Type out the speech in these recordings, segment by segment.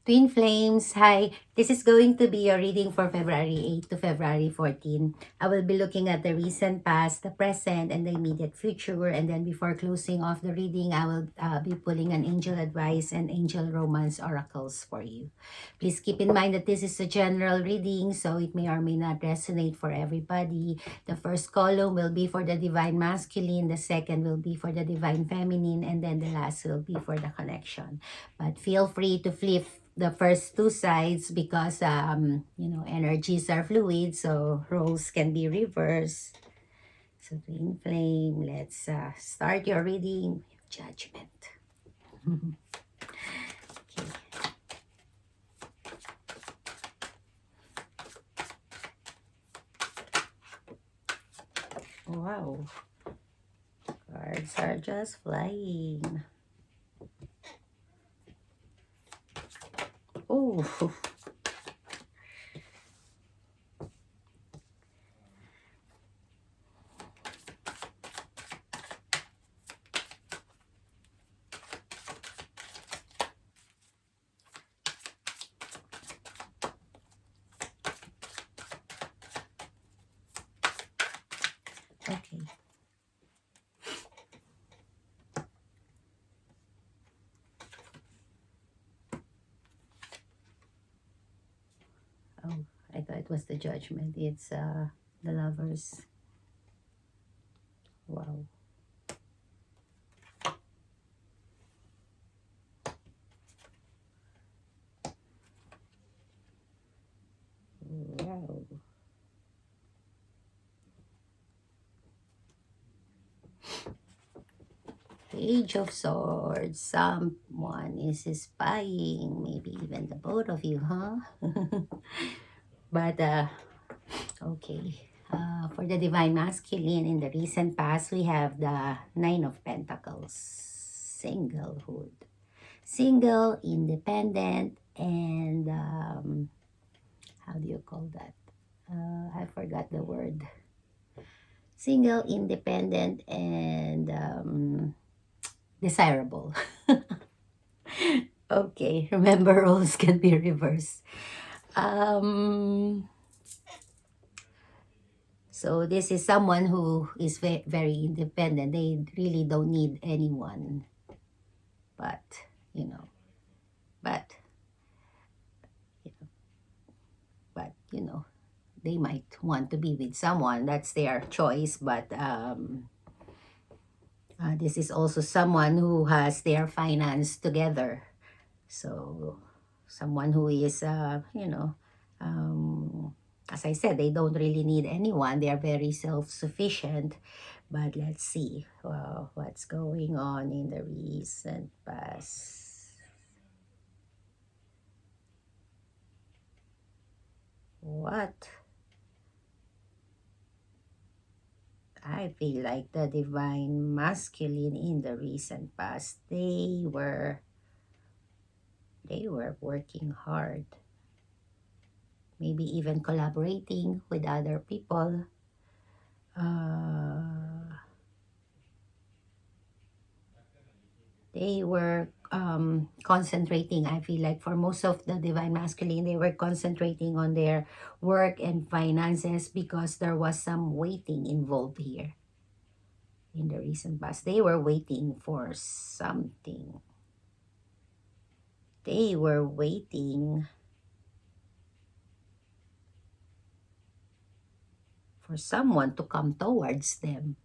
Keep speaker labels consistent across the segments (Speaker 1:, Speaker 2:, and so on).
Speaker 1: Twin Flames, hi. This is going to be a reading for February 8 to February 14. I will be looking at the recent past, the present, and the immediate future. And then before closing off the reading, I will be pulling an angel advice and angel romance oracles for you. Please keep in mind that this is a general reading, so it may or may not resonate for everybody. The first column will be for the divine masculine, the second will be for the divine feminine, and then the last will be for the connection. But feel free to flip the first two sides because energies are fluid, so roles can be reversed. So twin flame, let's start your reading. Judgment. Okay. Wow, cards are just flying. Oh. Okay. Oh, I thought it was the judgment. It's the lovers. Wow. Wow. Page of Swords. Someone is spying. Maybe even the both of you, huh? But, okay. For the Divine Masculine, in the recent past, we have the Nine of Pentacles. Singlehood. Single, independent, and how do you call that? I forgot the word. Single, independent, and desirable. Okay, remember roles can be reversed. Um, so this is someone who is very independent. They really don't need anyone. But, you know, but, but, they might want to be with someone. That's their choice. But this is also someone who has their finance together. So someone who is, as I said, they don't really need anyone. They are very self-sufficient. But let's see what's going on in the recent past. What? I feel like the divine masculine in the recent past, they were working hard. Maybe even collaborating with other people. They were concentrating, I feel like for most of the divine masculine, they were concentrating on their work and finances because there was some waiting involved here. In the recent past, they were waiting for something. They were waiting for someone to come towards them.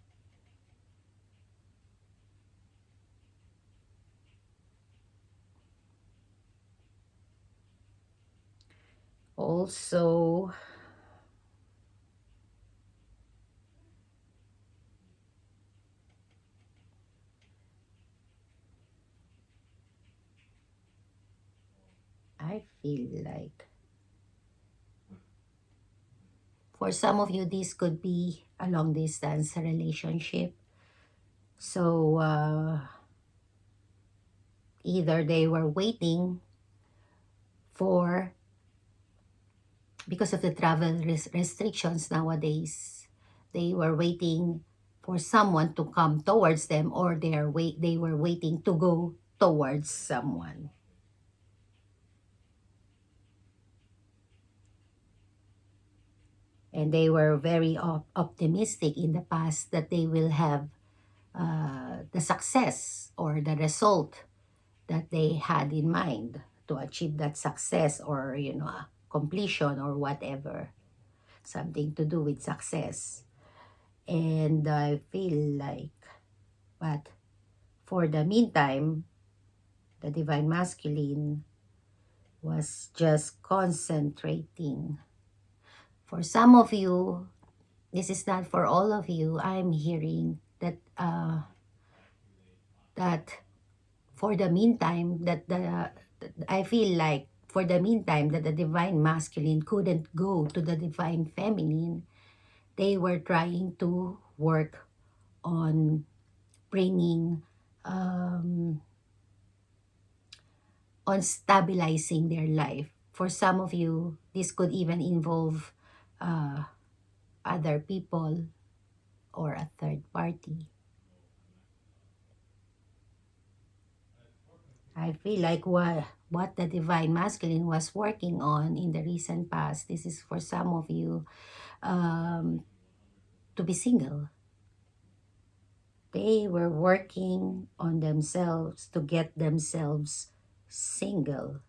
Speaker 1: Also, I feel like for some of you, this could be a long distance relationship. So, either they were waiting for, because of the travel restrictions nowadays, they were waiting for someone to come towards them, or they were waiting to go towards someone. And they were very optimistic in the past that they will have the success or the result that they had in mind to achieve that success, or completion or whatever, something to do with success. And I feel like, but for the meantime, the divine masculine was just concentrating. For some of you, this is not for all of you. I'm hearing that that for the meantime, I feel like for the meantime that the divine masculine couldn't go to the divine feminine. They were trying to work on bringing on stabilizing their life. For some of you, this could even involve uh, other people or a third party. I feel like what the divine masculine was working on in the recent past, this is for some of you, to be single. They were working on themselves to get themselves single.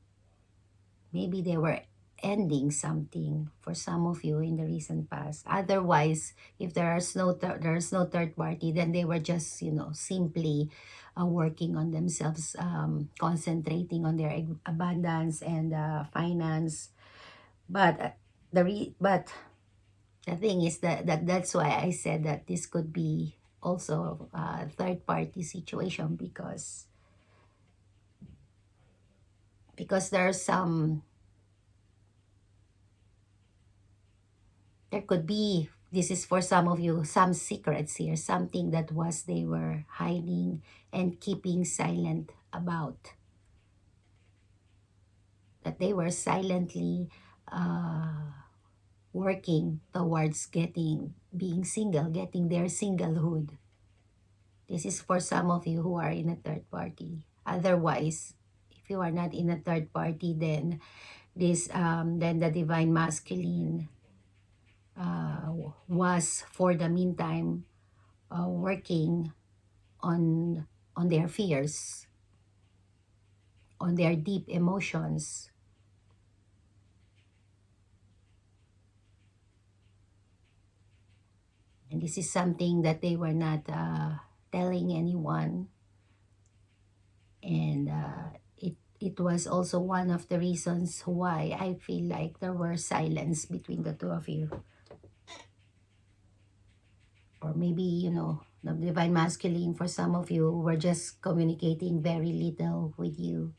Speaker 1: Maybe they were ending something for some of you in the recent past. Otherwise, if there's no third party, then they were just simply working on themselves, concentrating on their abundance and finance. But but the thing is that's why I said that this could be also a third party situation, because there could be, this is for some of you, some secrets here, something that was they were hiding and keeping silent about, that they were silently working towards being single, getting their singlehood. This is for some of you who are in a third party. Otherwise, if you are not in a third party, then then the divine masculine was for the meantime working on their fears, on their deep emotions. And this is something that they were not telling anyone. And it was also one of the reasons why I feel like there were silence between the two of you. Or maybe, the divine masculine, for some of you, were just communicating very little with you.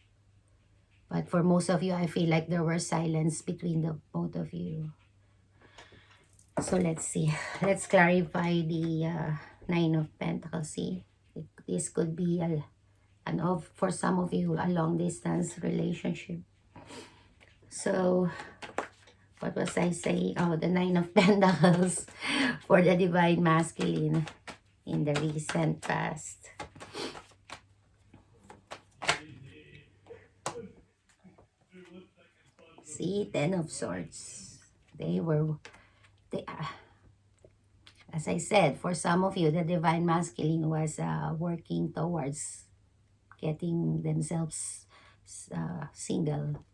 Speaker 1: But for most of you, I feel like there were silence between the both of you. So let's see. Let's clarify the Nine of Pentacles. See, this could be for some of you, a long distance relationship. So what was I saying? Oh, the Nine of Pentacles for the divine masculine in the recent past. See, Ten of Swords. As I said, for some of you, the divine masculine was working towards getting themselves single,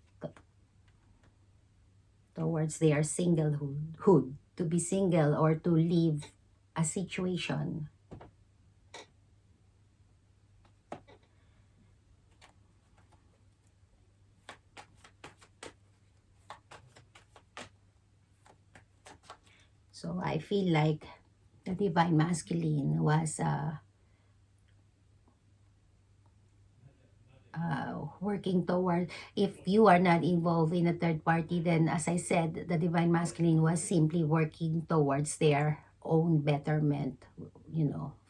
Speaker 1: towards their singlehood, to be single or to leave a situation. So I feel like the divine masculine was working toward, if you are not involved in a third party, then as I said, the divine masculine was simply working towards their own betterment,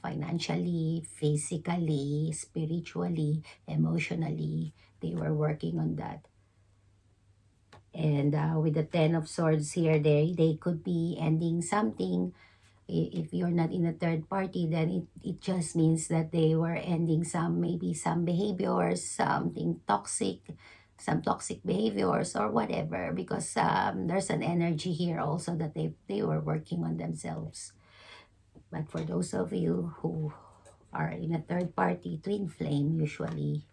Speaker 1: financially, physically, spiritually, emotionally. They were working on that. And with the Ten of Swords here, they could be ending something. If you're not in a third party, then it just means that they were ending maybe some behaviors, something toxic, some toxic behaviors or whatever, because there's an energy here also that they were working on themselves. But for those of you who are in a third party, twin flame usually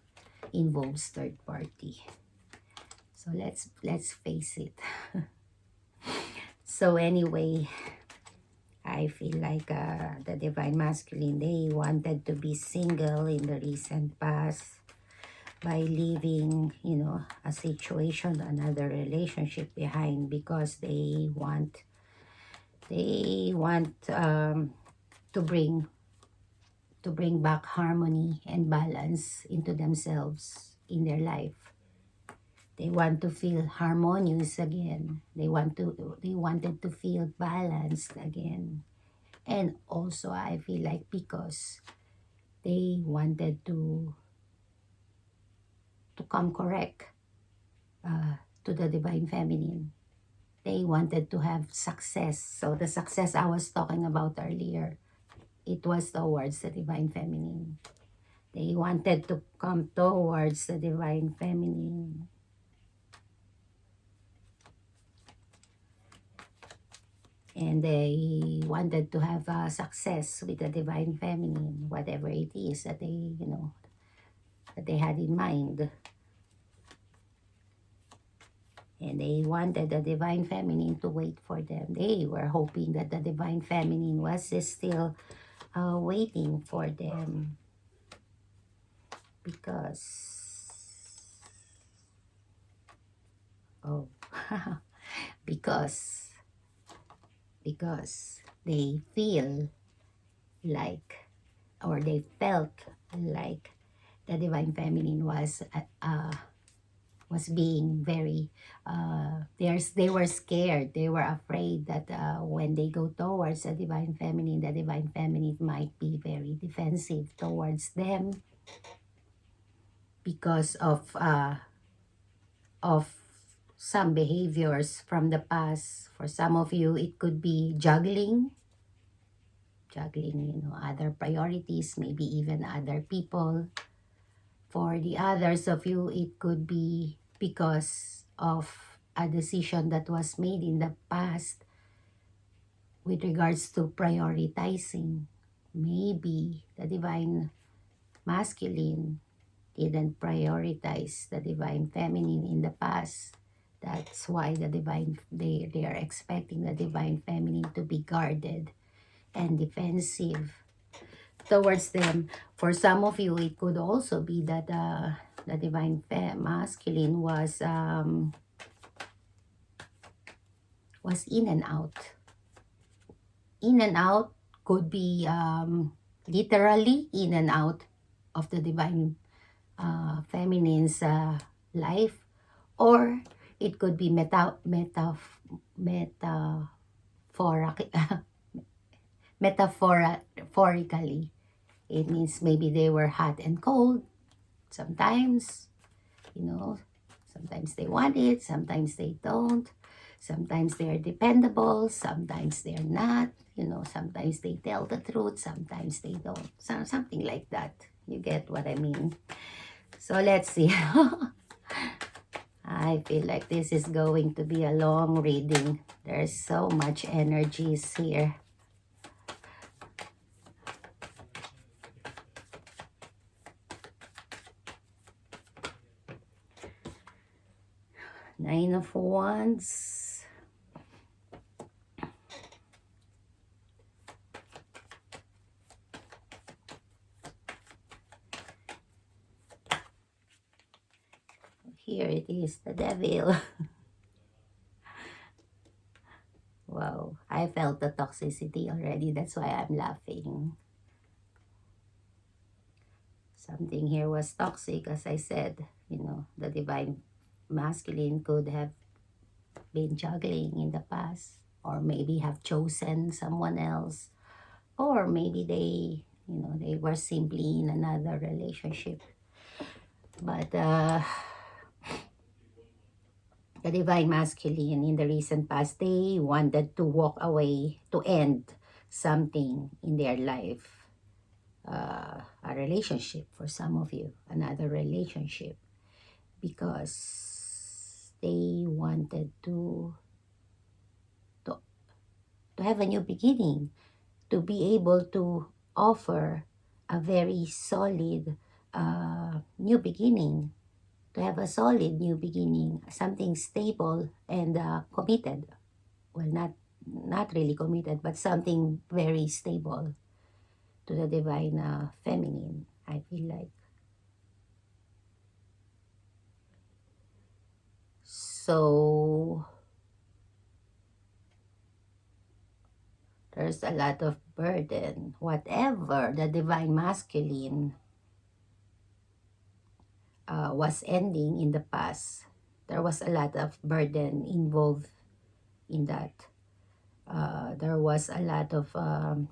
Speaker 1: involves third party. So let's face it. So anyway, I feel like the divine masculine, they wanted to be single in the recent past by leaving, you know, a situation, another relationship behind, because they want to bring back harmony and balance into themselves in their life. They want to feel harmonious again. They wanted to feel balanced again. And also I feel like because they wanted to come correct to the divine feminine. They wanted to have success. So the success I was talking about earlier, it was towards the divine feminine. They wanted to come towards the divine feminine. And they wanted to have success with the divine feminine, whatever it is that they, you know, that they had in mind. And they wanted the divine feminine to wait for them. They were hoping that the divine feminine was still waiting for them. Because, oh, because they feel like, or they felt like the divine feminine was being very they were scared, they were afraid that when they go towards the divine feminine might be very defensive towards them because of some behaviors from the past. For some of you, it could be juggling, you know, other priorities, maybe even other people. For the others of you, it could be because of a decision that was made in the past with regards to prioritizing. Maybe the divine masculine didn't prioritize the divine feminine in the past. That's why they are expecting the divine feminine to be guarded and defensive towards them. For some of you, it could also be that the divine masculine was in and out. In and out could be literally in and out of the divine feminine's life, or it could be metaphorically. It means maybe they were hot and cold sometimes, you know, sometimes they want it, sometimes they don't. Sometimes they're dependable, sometimes they're not, you know, sometimes they tell the truth, sometimes they don't. So, something like that. You get what I mean? So let's see. I feel like this is going to be a long reading. There's so much energies here. Nine of Wands. Here it is, the Devil. Wow, I felt the toxicity already. That's why I'm laughing. Something here was toxic, as I said. You know, the divine masculine could have been juggling in the past, or maybe have chosen someone else, or maybe they, you know, they were simply in another relationship. But the divine masculine in the recent past, they wanted to walk away, to end something in their life. A relationship for some of you, another relationship. because they wanted to, to have a new beginning, to be able to offer a very solid new beginning, to have a solid new beginning, something stable and committed. Well, not really committed, but something very stable to the divine feminine, I feel like. So there's a lot of burden. Whatever the divine masculine was ending in the past, there was a lot of burden involved in that. There was a lot of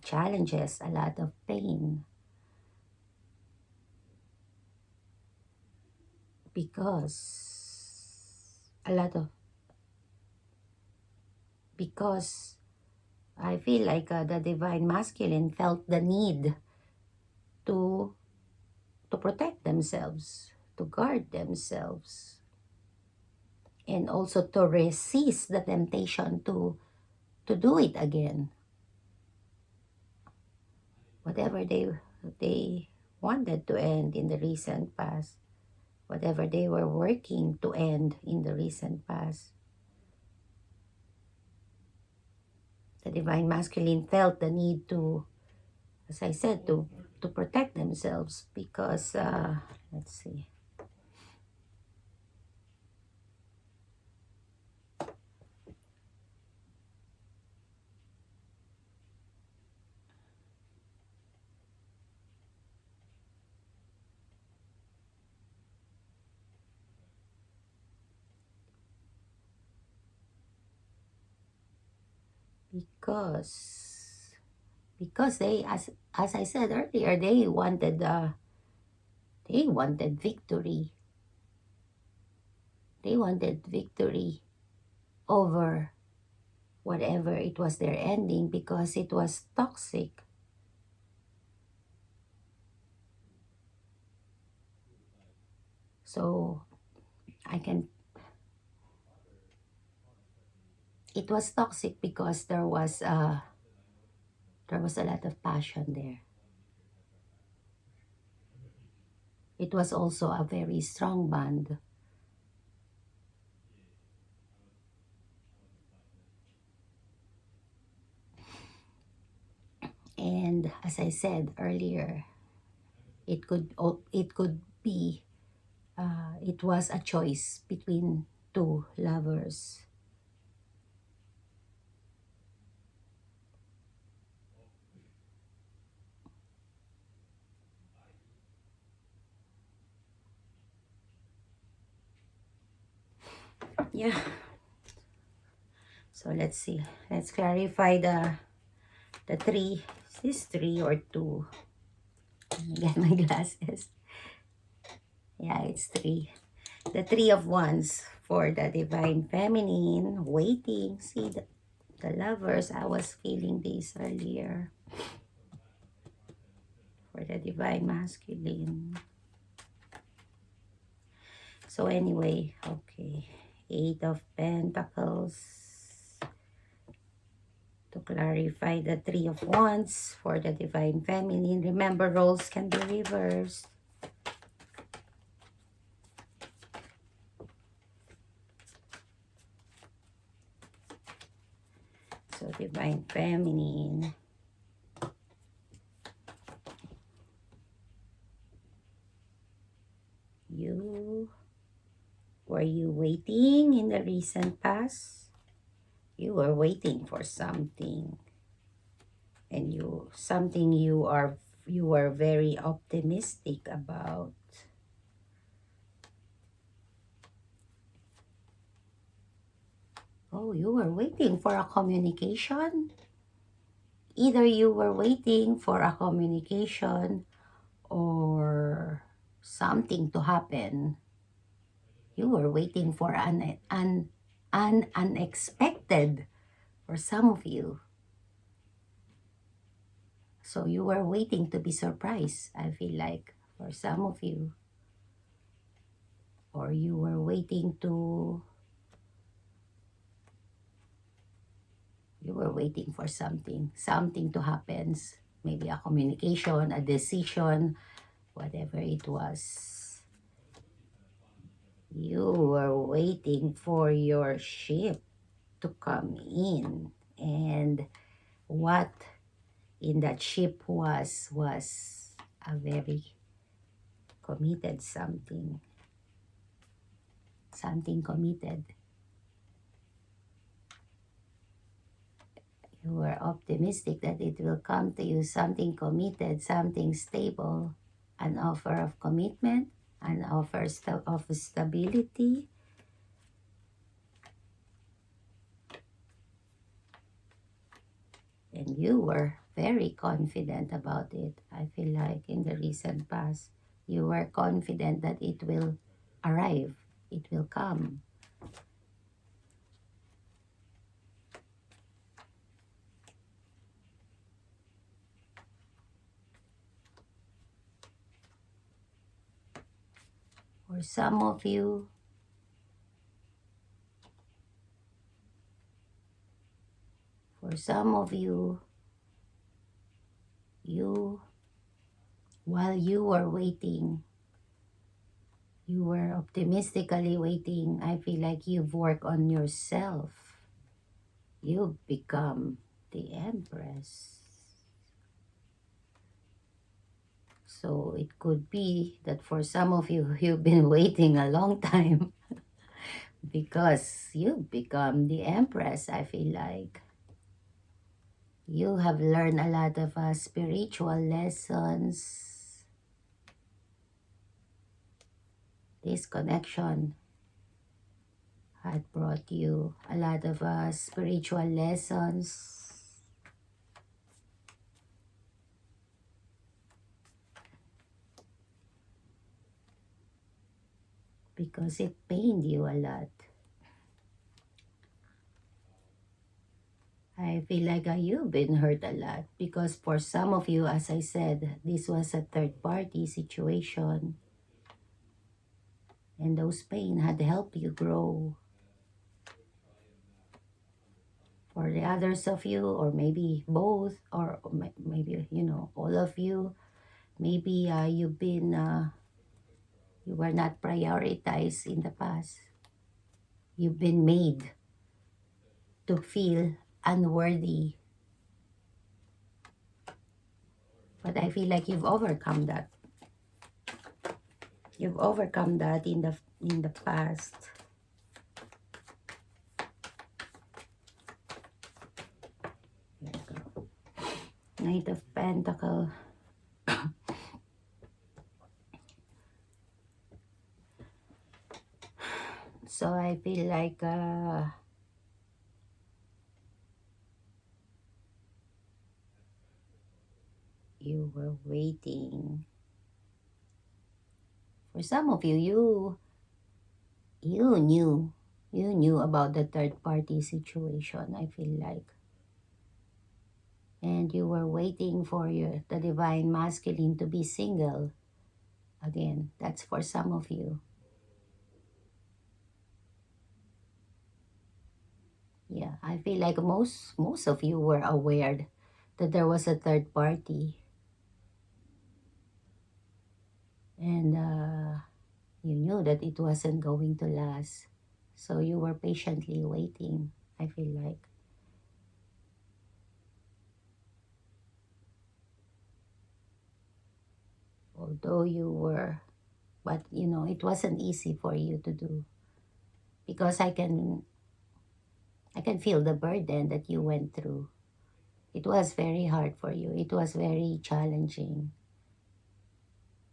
Speaker 1: challenges, a lot of pain, because a lot of because I feel like the divine masculine felt the need to to protect themselves, to guard themselves, and also to resist the temptation to do it again. Whatever they wanted to end in the recent past, whatever they were working to end in the recent past, the divine masculine felt the need to, as I said, to protect themselves because let's see. Because they, as I said earlier, they wanted victory. They wanted victory over whatever it was their ending because it was toxic. So I can it was toxic because there was a lot of passion there. It was also a very strong bond. And as I said earlier, it could be it was a choice between two lovers. Yeah. So let's see. Let's clarify the three. Is this three or two? Let me get my glasses. Yeah, it's three. The three of wands for the divine feminine. Waiting. See the lovers. I was feeling this earlier. For the divine masculine. So anyway, okay. Eight of Pentacles. To clarify the three of wands for the divine feminine. Remember, roles can be reversed. So divine feminine. Were you waiting in the recent past? You were waiting for something, and you were very optimistic about. Oh, you were waiting for a communication. Either you were waiting for a communication or something to happen. You were waiting for an unexpected for some of you. So you were waiting to be surprised, I feel like, for some of you. or you were waiting for something to happen, maybe a communication, a decision, whatever it was. You were waiting for your ship to come in, and what in that ship was a very committed something committed. You were optimistic that it will come to you, something committed, something stable, an offer of commitment, an offer of stability. And you were very confident about it. I feel like in the recent past, you were confident that it will arrive, it will come. For some of you, you, while you were waiting, you were optimistically waiting. I feel like you've worked on yourself. You've become the Empress. So it could be that for some of you, you've been waiting a long time because you've become the Empress. I feel like you have learned a lot of spiritual lessons. This connection had brought you a lot of spiritual lessons. Because it pained you a lot. I feel like you've been hurt a lot because for some of you, as I said, this was a third-party situation. And those pain had helped you grow. For the others of you, or maybe both, or maybe, all of you, maybe you were not prioritized in the past. You've been made to feel unworthy. But I feel like you've overcome that. You've overcome that in the past. There you go. Knight of Pentacles. So I feel like you were waiting. For some of you, you knew about the third party situation, I feel like. And you were waiting for the divine masculine to be single. Again, that's for some of you. Yeah, I feel like most of you were aware that there was a third party. And you knew that it wasn't going to last. So you were patiently waiting, I feel like. Although but it wasn't easy for you to do. Because I can feel the burden that you went through. It was very hard for you. It was very challenging.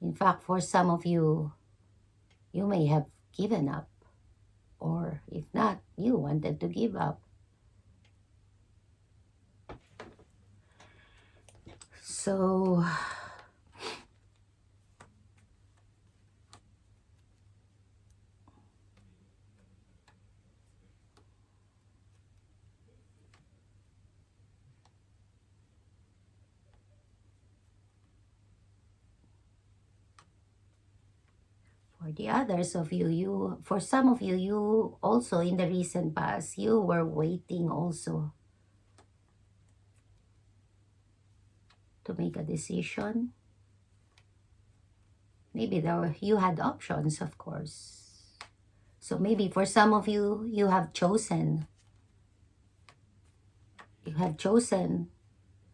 Speaker 1: In fact, for some of you, you may have given up. Or if not, you wanted to give up. So, for For the others of you, for some of you, you also in the recent past, you were waiting also to make a decision. Maybe you had options, of course. So maybe for some of you, you have chosen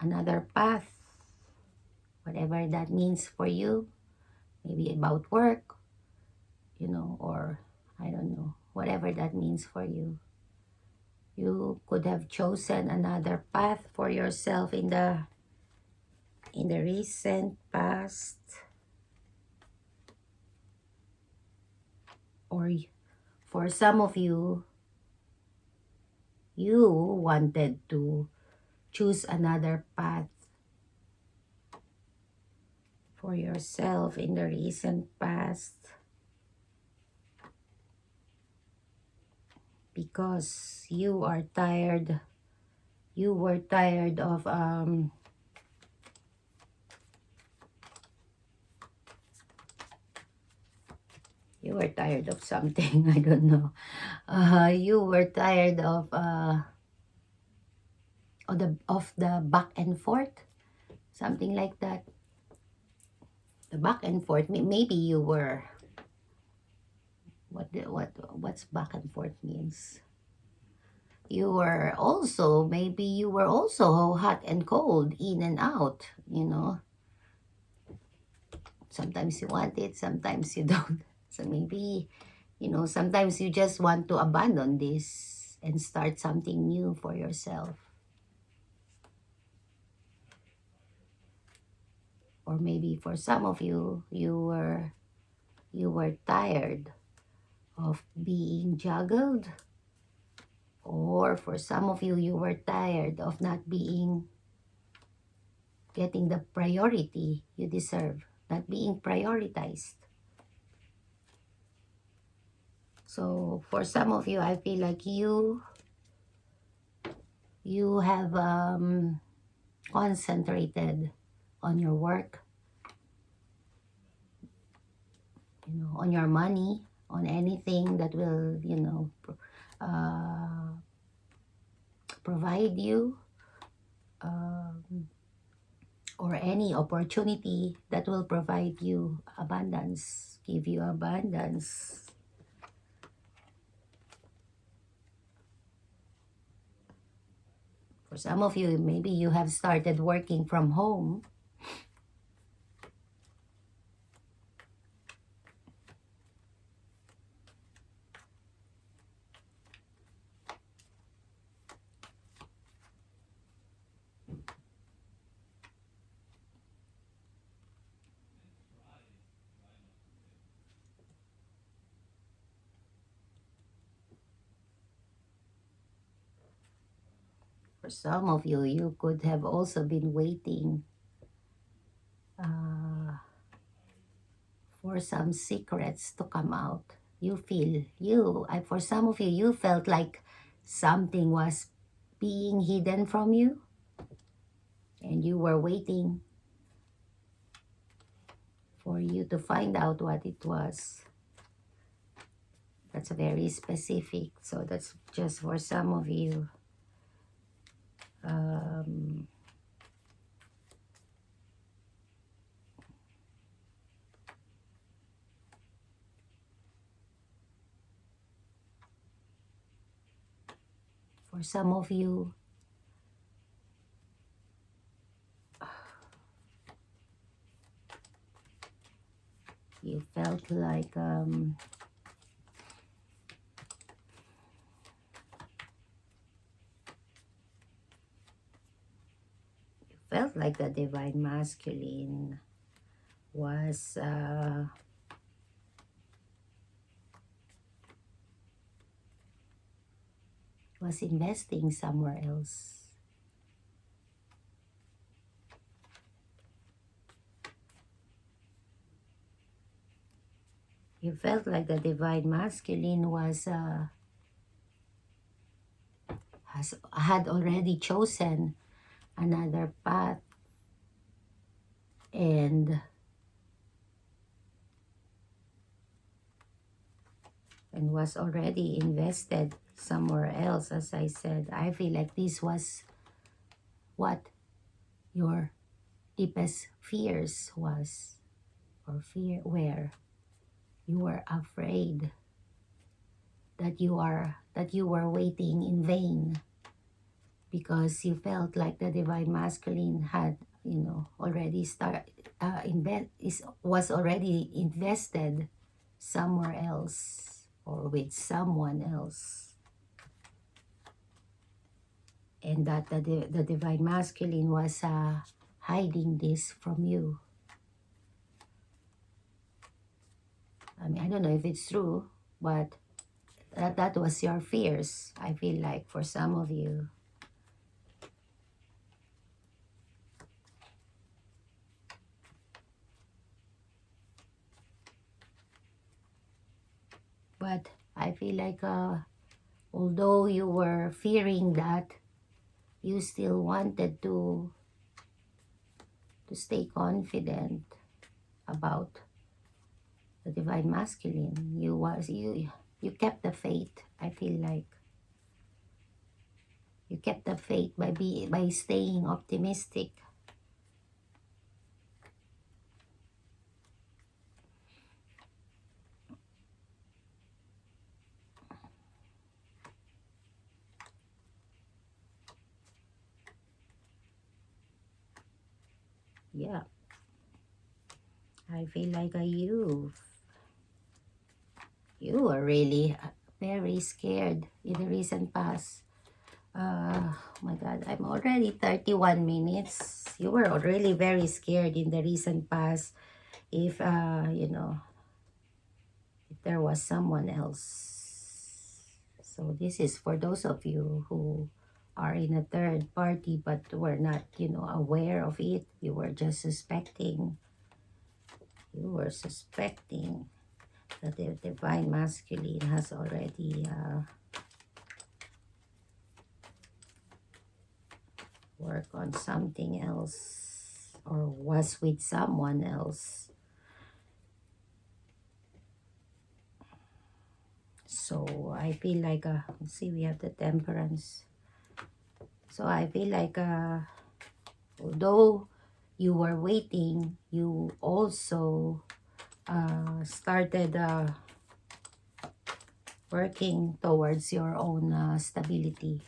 Speaker 1: another path, whatever that means for you. Maybe about work, or I don't know, whatever that means for you. You could have chosen another path for yourself in the recent past, or for some of you, you wanted to choose another path for yourself in the recent past because you were tired of you were tired of something. I don't know. You were tired of the back and forth, something like that. The back and forth. Maybe you were what's back and forth means. Maybe you were also hot and cold, in and out. Sometimes you want it, sometimes you don't. So maybe, sometimes you just want to abandon this and start something new for yourself. Or maybe for some of you, you were tired of being juggled. Or for some of you, you were tired of not getting the priority you deserve, not being prioritized. So for some of you, I feel like you have concentrated on your work, on your money, on anything that will, provide you, or any opportunity that will provide you abundance, give you abundance. For some of you, maybe you have started working from home. For some of you, you could have also been waiting for some secrets to come out. For some of you, you felt like something was being hidden from you, and you were waiting for you to find out what it was. That's very specific, so that's just for some of you. For some of you, you felt like the divine masculine was investing somewhere else. You felt like the divine masculine had already chosen another path, and and was already invested somewhere else. As I said, I feel like this was what your deepest fears was, or fear where you were afraid that you were waiting in vain, because you felt like the divine masculine had, already was already invested somewhere else or with someone else, and that the divine masculine was hiding this from you. I mean, I don't know if it's true, but that was your fears, I feel like, for some of you. But I feel like although you were fearing that, you still wanted to stay confident about the divine masculine. You kept the faith. I feel like you kept the faith by staying optimistic. Yeah, I feel like you were really very scared in the recent past. Oh my God, I'm already 31 minutes. You were really very scared in the recent past if, if there was someone else. So this is for those of you who are in a third party but were not, aware of it. You were just suspecting. You were suspecting that the divine masculine has already worked on something else or was with someone else. So I feel like, let's see, we have the temperance. So I feel like, although you were waiting, you also started working towards your own stability,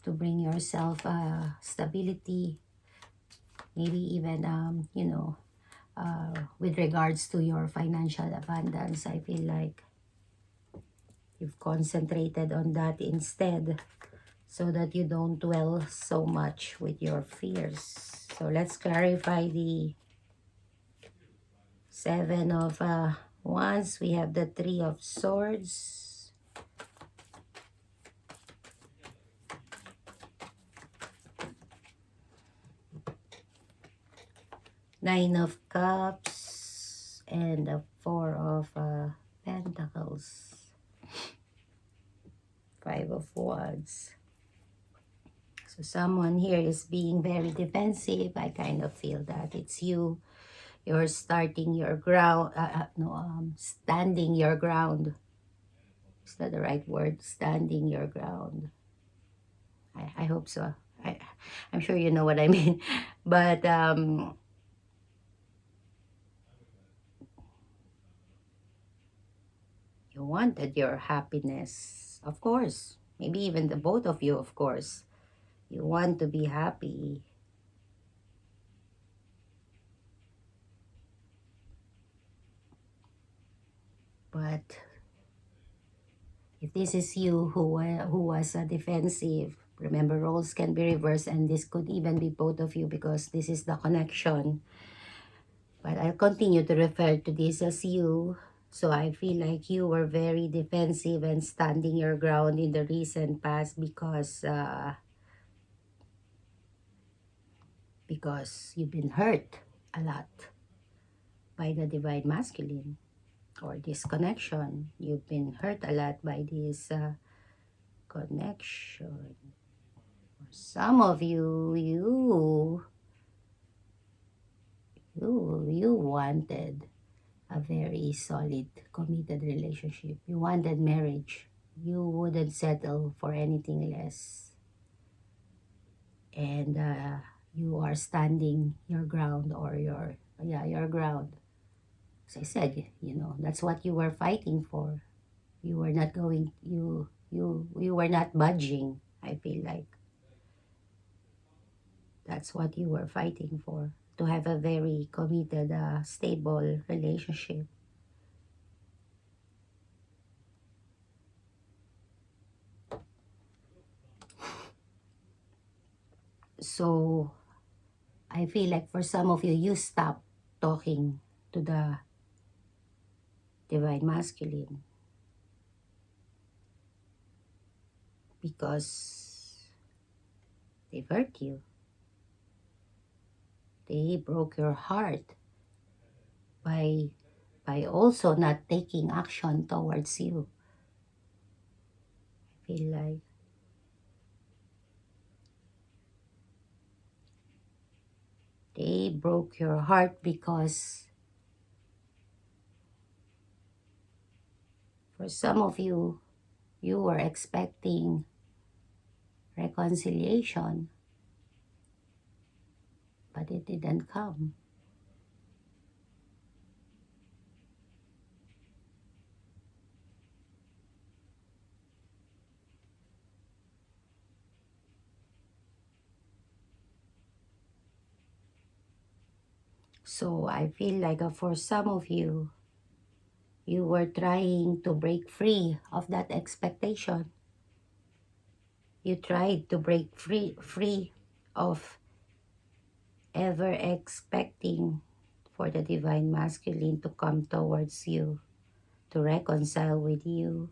Speaker 1: to bring yourself stability, maybe even, with regards to your financial abundance. I feel like you've concentrated on that instead, so that you don't dwell so much with your fears. So let's clarify the Seven of Wands. We have the Three of Swords. Nine of Cups. And the Four of Pentacles. Five of Wands. So someone here is being very defensive. I kind of feel that it's you. You're starting your ground. Standing your ground. Is that the right word? Standing your ground. I hope so. I'm sure you know what I mean. But you wanted your happiness, of course. Maybe even the both of you, of course. You want to be happy. But if this is you who was defensive, remember, roles can be reversed, and this could even be both of you, because this is the connection. But I'll continue to refer to this as you. So I feel like you were very defensive and standing your ground in the recent past, because you've been hurt a lot by the divine masculine, or this connection. You've been hurt a lot by this connection. Some of you wanted a very solid, committed relationship. You wanted marriage. You wouldn't settle for anything less. And you are standing your ground, or your ground. As I said, that's what you were fighting for. You were not going, you were not budging. I feel like that's what you were fighting for, to have a very committed, stable relationship. So I feel like for some of you, you stop talking to the divine masculine because they've hurt you. They broke your heart by also not taking action towards you. I feel like they broke your heart because for some of you, you were expecting reconciliation, but it didn't come. So I feel like for some of you, you were trying to break free of that expectation. You tried to break free of ever expecting for the divine masculine to come towards you, to reconcile with you.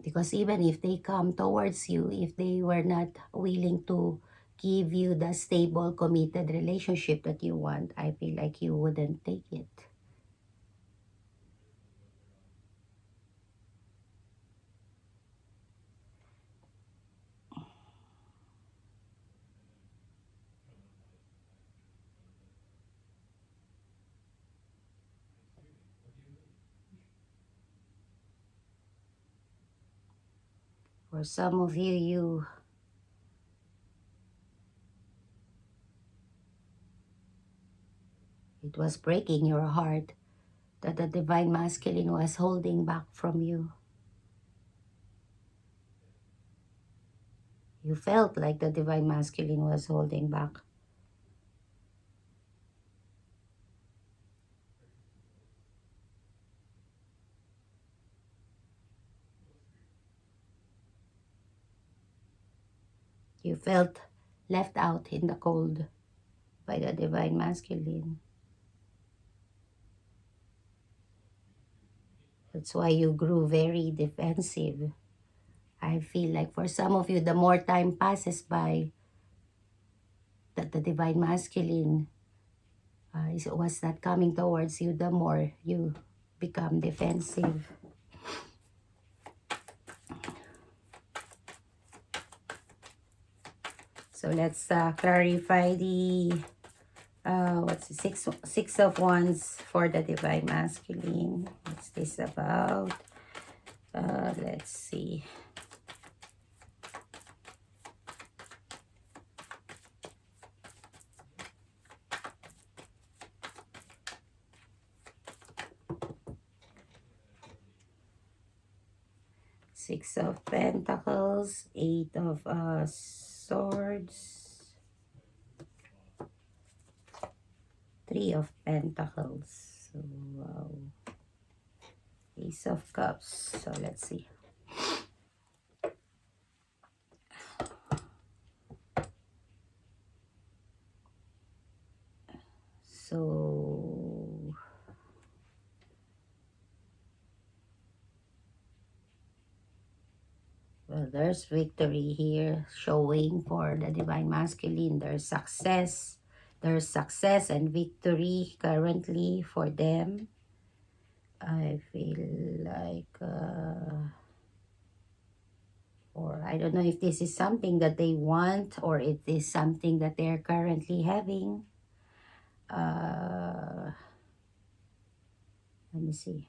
Speaker 1: Because even if they come towards you, if they were not willing to give you the stable, committed relationship that you want, I feel like you wouldn't take it. For some of you, it was breaking your heart that the divine masculine was holding back from you. You felt like the divine masculine was holding back. You felt left out in the cold by the divine masculine. That's why you grew very defensive. I feel like for some of you, the more time passes by, that the divine masculine was not coming towards you, the more you become defensive. So let's clarify the what's the six of wands for the divine masculine. What's this about? Let's see. Six of Pentacles, Eight of Swords, Three of Pentacles. So, wow. Ace of Cups. So let's see. So well, there's victory here showing for the divine masculine. There's success. There's success and victory currently for them. I feel like Or I don't know if this is something that they want or it is something that they're currently having. Let me see.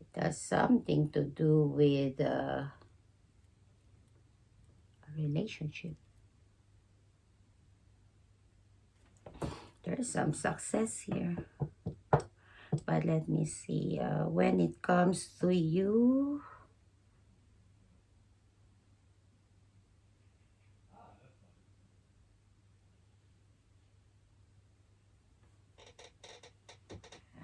Speaker 1: It has something to do with a relationship. There's some success here. But let me see. When it comes to you,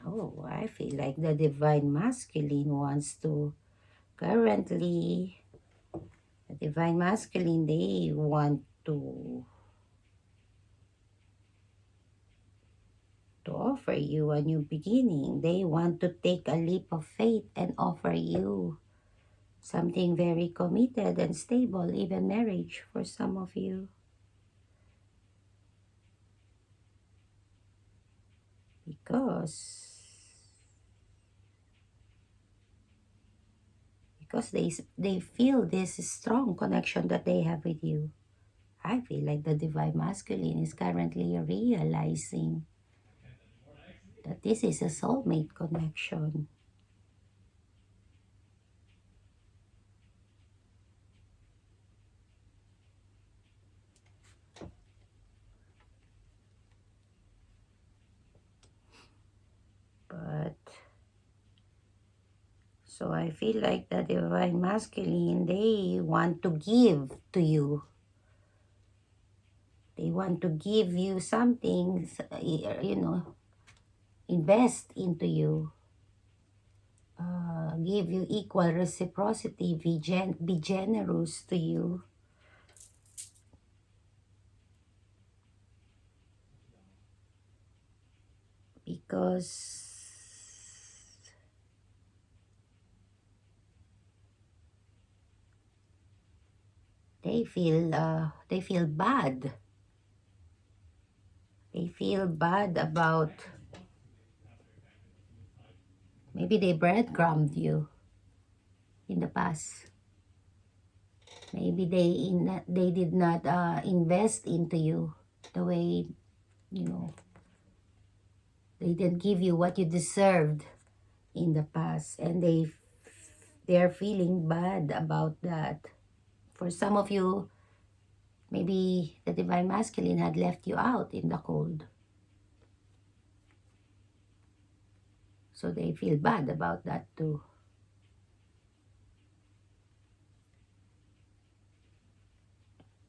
Speaker 1: oh, I feel like the divine masculine wants to currently, the divine masculine, they want to offer you a new beginning. They want to take a leap of faith and offer you something very committed and stable, even marriage for some of you. Because they feel this strong connection that they have with you. I feel like the divine masculine is currently realizing that this is a soulmate connection. But so I feel like the divine masculine, they want to give to you. They want to give you something, invest into you. Give you equal reciprocity, be generous to you. Because they feel bad. They feel bad about, maybe they breadcrumbed you in the past. Maybe they did not invest into you the way, you know, they didn't give you what you deserved in the past, and they're feeling bad about that. For some of you, maybe the divine masculine had left you out in the cold. So they feel bad about that too.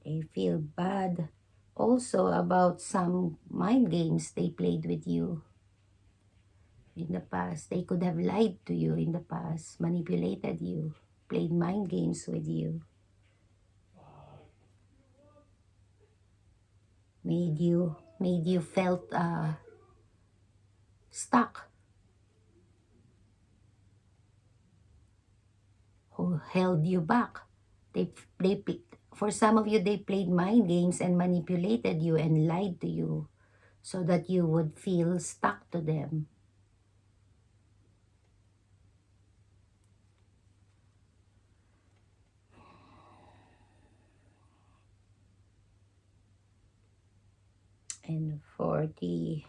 Speaker 1: They feel bad also about some mind games they played with you in the past. They could have lied to you in the past, manipulated you, played mind games with you, made you felt stuck, who held you back. They for some of you, they played mind games and manipulated you and lied to you so that you would feel stuck to them. And for the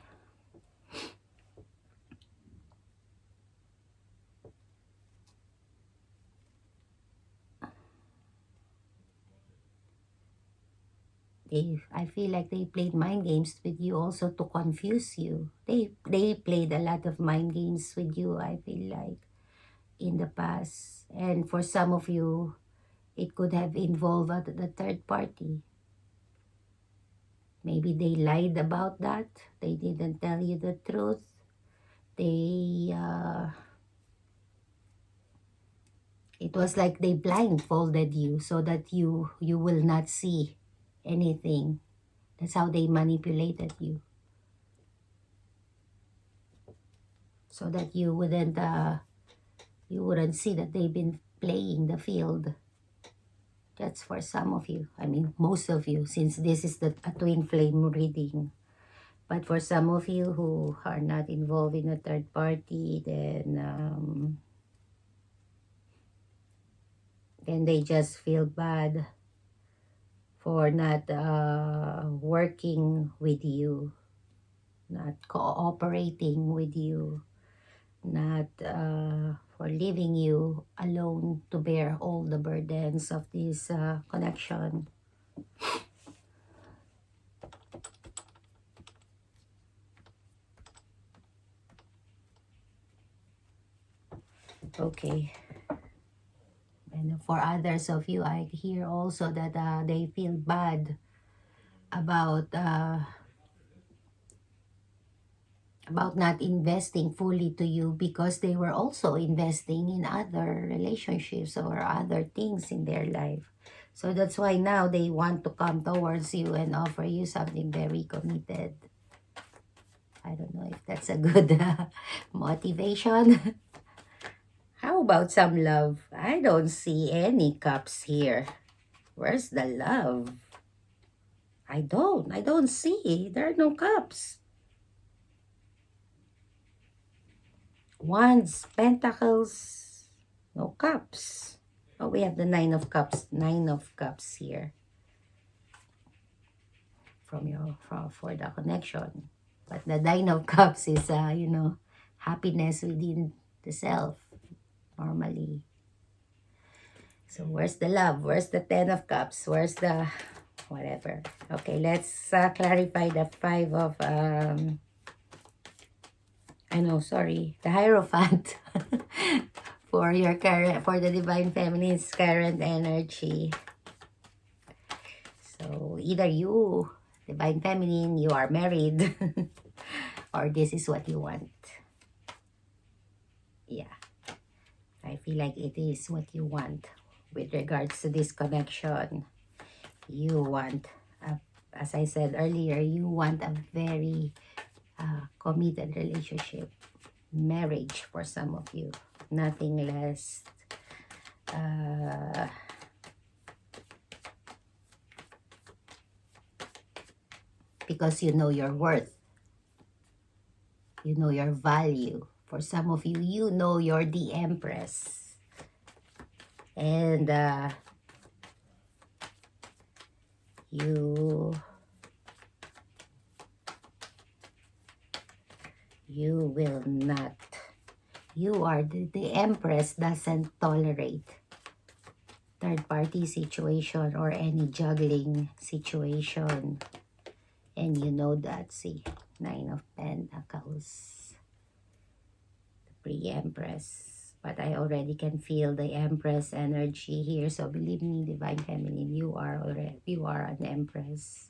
Speaker 1: I feel like they played mind games with you also to confuse you. They played a lot of mind games with you, I feel like, in the past. And for some of you, it could have involved the third party. Maybe they lied about that. They didn't tell you the truth. It was like they blindfolded you so that you will not see anything. That's how they manipulated you. So that you you wouldn't see that they've been playing the field. That's for some of you. I mean, most of you, since this is a twin flame reading. But for some of you who are not involved in a third party, then they just feel bad for not working with you, not cooperating with you, not for leaving you alone to bear all the burdens of this connection. Okay. And for others of you, I hear also that they feel bad about not investing fully to you because they were also investing in other relationships or other things in their life. So that's why now they want to come towards you and offer you something very committed. I don't know if that's a good motivation. How about some love? I don't see any cups here. Where's the love? I don't see. There are no cups. Wands, pentacles, no cups. Oh, we have the nine of cups. Nine of cups here for the connection. But the nine of cups is happiness within the self normally. So where's the love? Where's the 10 of cups? Where's the whatever? Okay, let's clarify the five of the Hierophant for your current, for the Divine Feminine's current energy. So either you, Divine Feminine, you are married or this is what you want. Yeah, I feel like it is what you want with regards to this connection. You want, as I said earlier, you want a very committed relationship, marriage for some of you, nothing less. Because you know your worth, you know your value. For some of you, you know you're the Empress, and you will not, you are the Empress doesn't tolerate third party situation or any juggling situation, and you know that. See, Nine of Pentacles, the pre-Empress. But I already can feel the Empress energy here, so believe me, Divine Feminine, you are an Empress.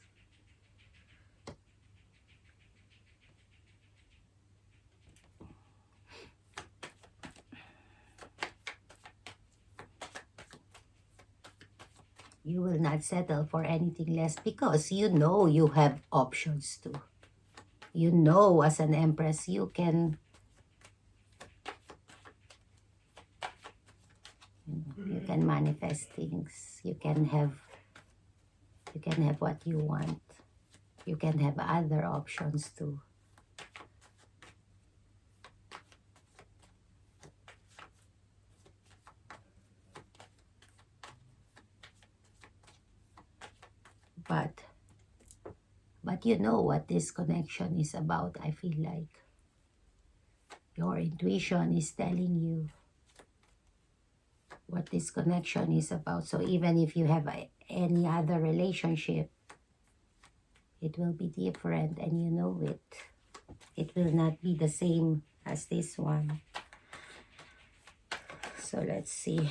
Speaker 1: You will not settle for anything less because you know you have options too. You know, as an Empress, you can manifest things. You can have what you want. You can have other options too. But you know what this connection is about. I feel like your intuition is telling you what this connection is about. So even if you have any other relationship, it will be different, and you know it. It will not be the same as this one. So let's see.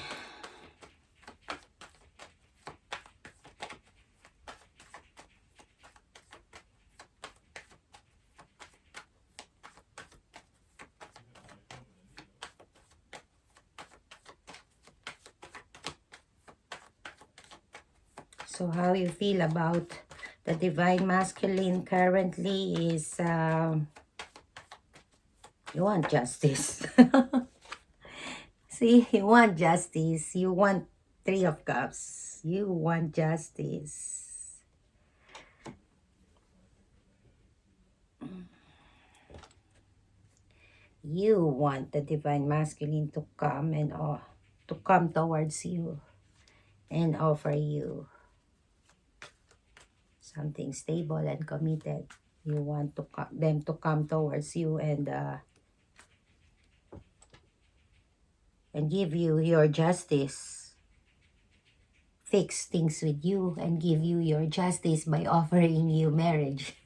Speaker 1: So how you feel about the Divine Masculine currently is you want justice. See, you want justice. You want Three of Cups. You want justice. You want the divine masculine to come and to come towards you and offer you something stable and committed. You want them to come towards you and give you your justice. Fix things with you and give you your justice by offering you marriage.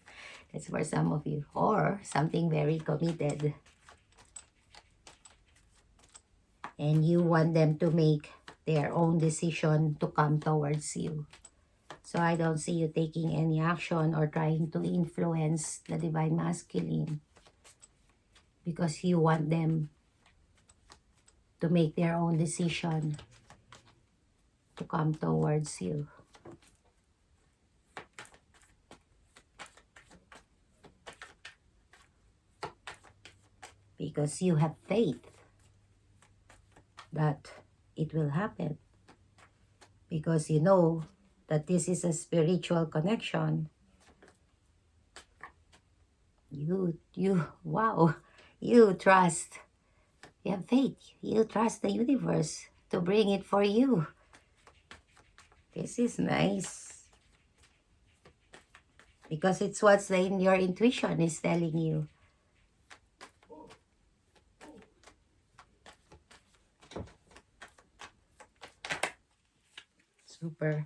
Speaker 1: That's for some of you. Or something very committed. And you want them to make their own decision to come towards you. So I don't see you taking any action or trying to influence the divine masculine, because you want them to make their own decision to come towards you. Because you have faith that it will happen. Because you know that this is a spiritual connection. Wow, you trust. You have faith. You trust the universe to bring it for you. This is nice. Because it's what's in your intuition is telling you. Super.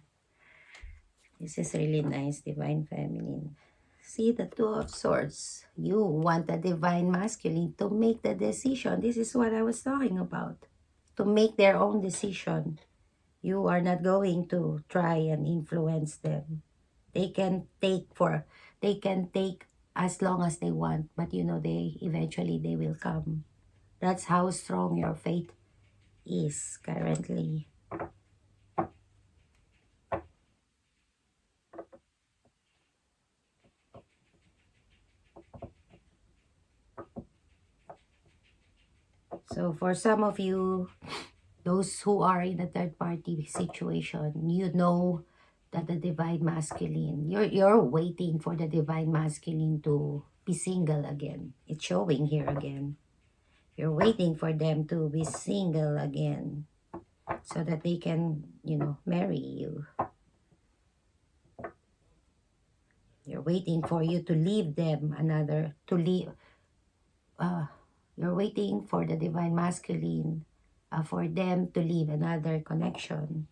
Speaker 1: This is really nice, Divine Feminine. See the Two of Swords. You want the Divine Masculine to make the decision. This is what I was talking about. To make their own decision. You are not going to try and influence them. They can take as long as they want, but you know eventually they will come. That's how strong your faith is currently. So for some of you, those who are in a third party situation, you know that the divine masculine, you're waiting for the divine masculine to be single again. It's showing here again. You're waiting for them to be single again so that they can, marry you. You're waiting for you to leave them you're waiting for the divine masculine for them to leave another connection.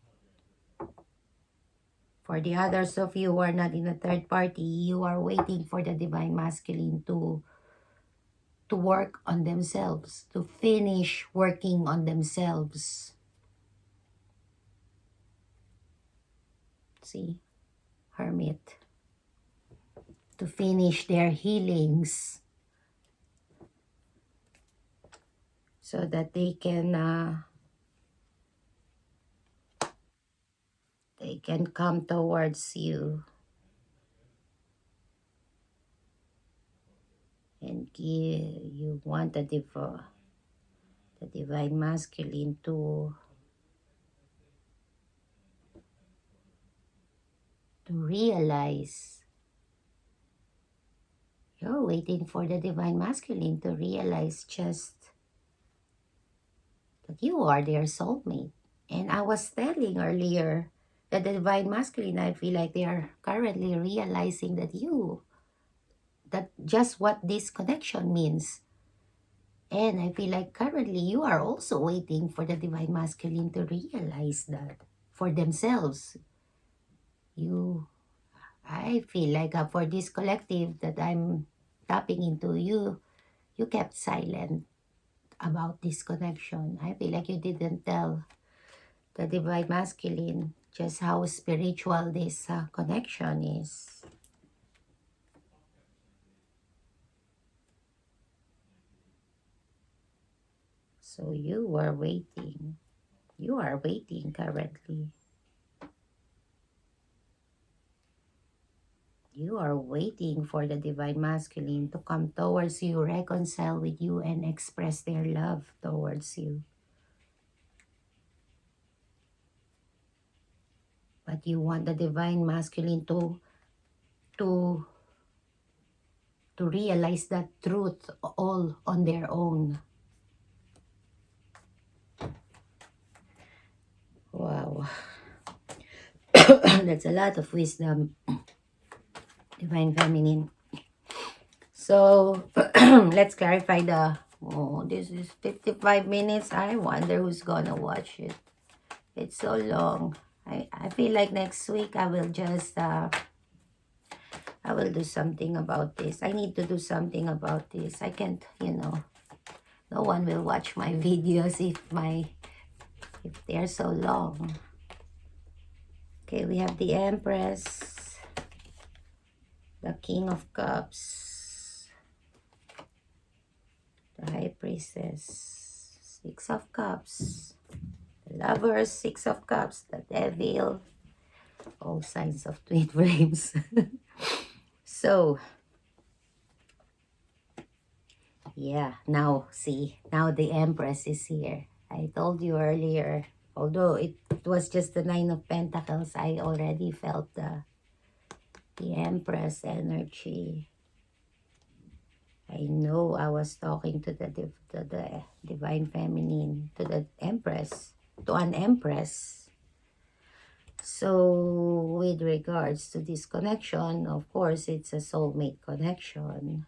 Speaker 1: For the others of you who are not in a third party, you are waiting for the divine masculine to work on themselves, to finish working on themselves. See? Hermit. To finish their healings so that they can come towards you and you want the divine masculine to realize. You're waiting for the divine masculine to realize just that you are their soulmate. And I was telling earlier that the divine masculine, I feel like they are currently realizing that just what this connection means. And I feel like currently you are also waiting for the divine masculine to realize that for themselves. I feel like for this collective that I'm tapping into, you kept silent about this connection. I feel like you didn't tell the divine masculine just how spiritual this connection is. So you are waiting. You are waiting currently. You are waiting for the divine masculine to come towards you, reconcile with you, and express their love towards you. but you want the divine masculine to to realize that truth all on their own. Wow. That's a lot of wisdom, divine feminine. So let's clarify the, oh, this is 55 minutes. I wonder who's gonna watch it. It's so long. I feel like next week I will just I will do something about this. I need to do something about this. I can't, no one will watch my videos if they're so long. Okay, we have the Empress, the King of Cups, the High Priestess, Six of Cups, the Lovers, Six of Cups, the Devil, all signs of twin flames. So, yeah, now see, now the Empress is here. I told you earlier, although it was just the Nine of Pentacles, I already felt the Empress energy. I know I was talking to the Divine Feminine, to the Empress, to an Empress. So, with regards to this connection, of course, it's a soulmate connection.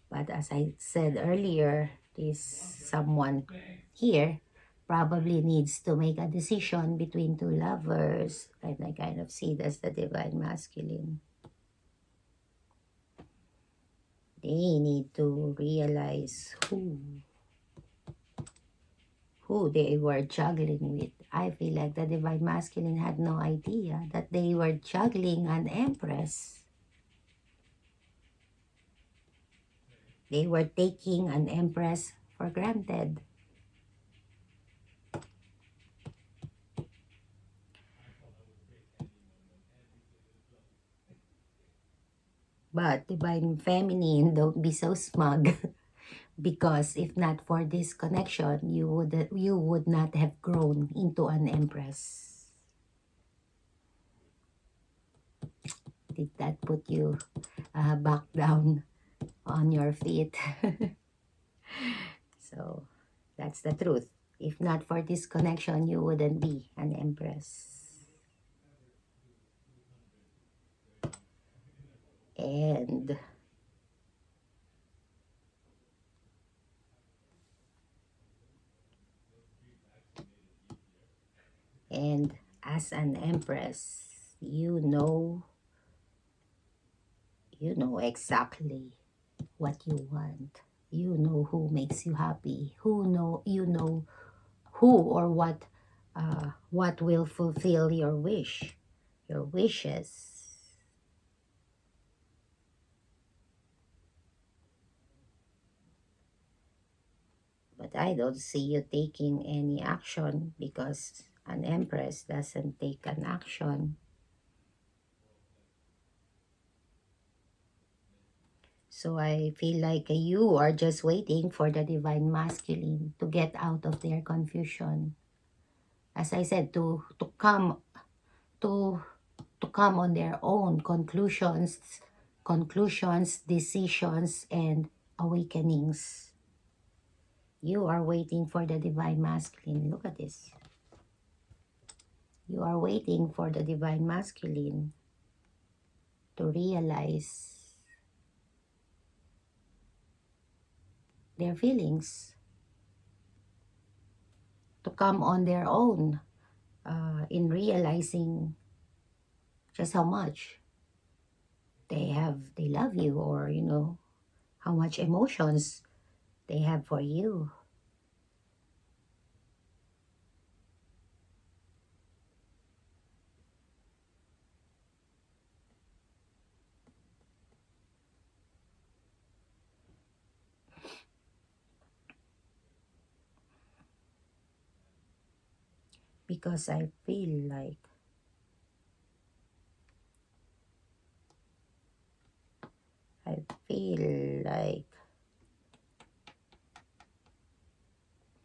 Speaker 1: But as I said earlier, this someone here probably needs to make a decision between two lovers. And I kind of see that's the divine masculine. They need to realize who they were juggling with. I feel like the divine masculine had no idea that they were juggling an Empress. They were taking an Empress for granted. But divine feminine, don't be so smug. Because if not for this connection, you would not have grown into an Empress. Did that put you back down on your feet? So that's the truth. If not for this connection, you wouldn't be an Empress. And as an Empress, you know exactly what you want. You know who makes you happy. You know who or what will fulfill your wishes. But I don't see you taking any action because an Empress doesn't take an action. So I feel like you are just waiting for the divine masculine to get out of their confusion. As I said, to come to come on their own conclusions, decisions, and awakenings. You are waiting for the divine masculine. Look at this. You are waiting for the divine masculine to realize their feelings, to come on their own in realizing just how much they love you, or how much emotions they have for you. Because I feel like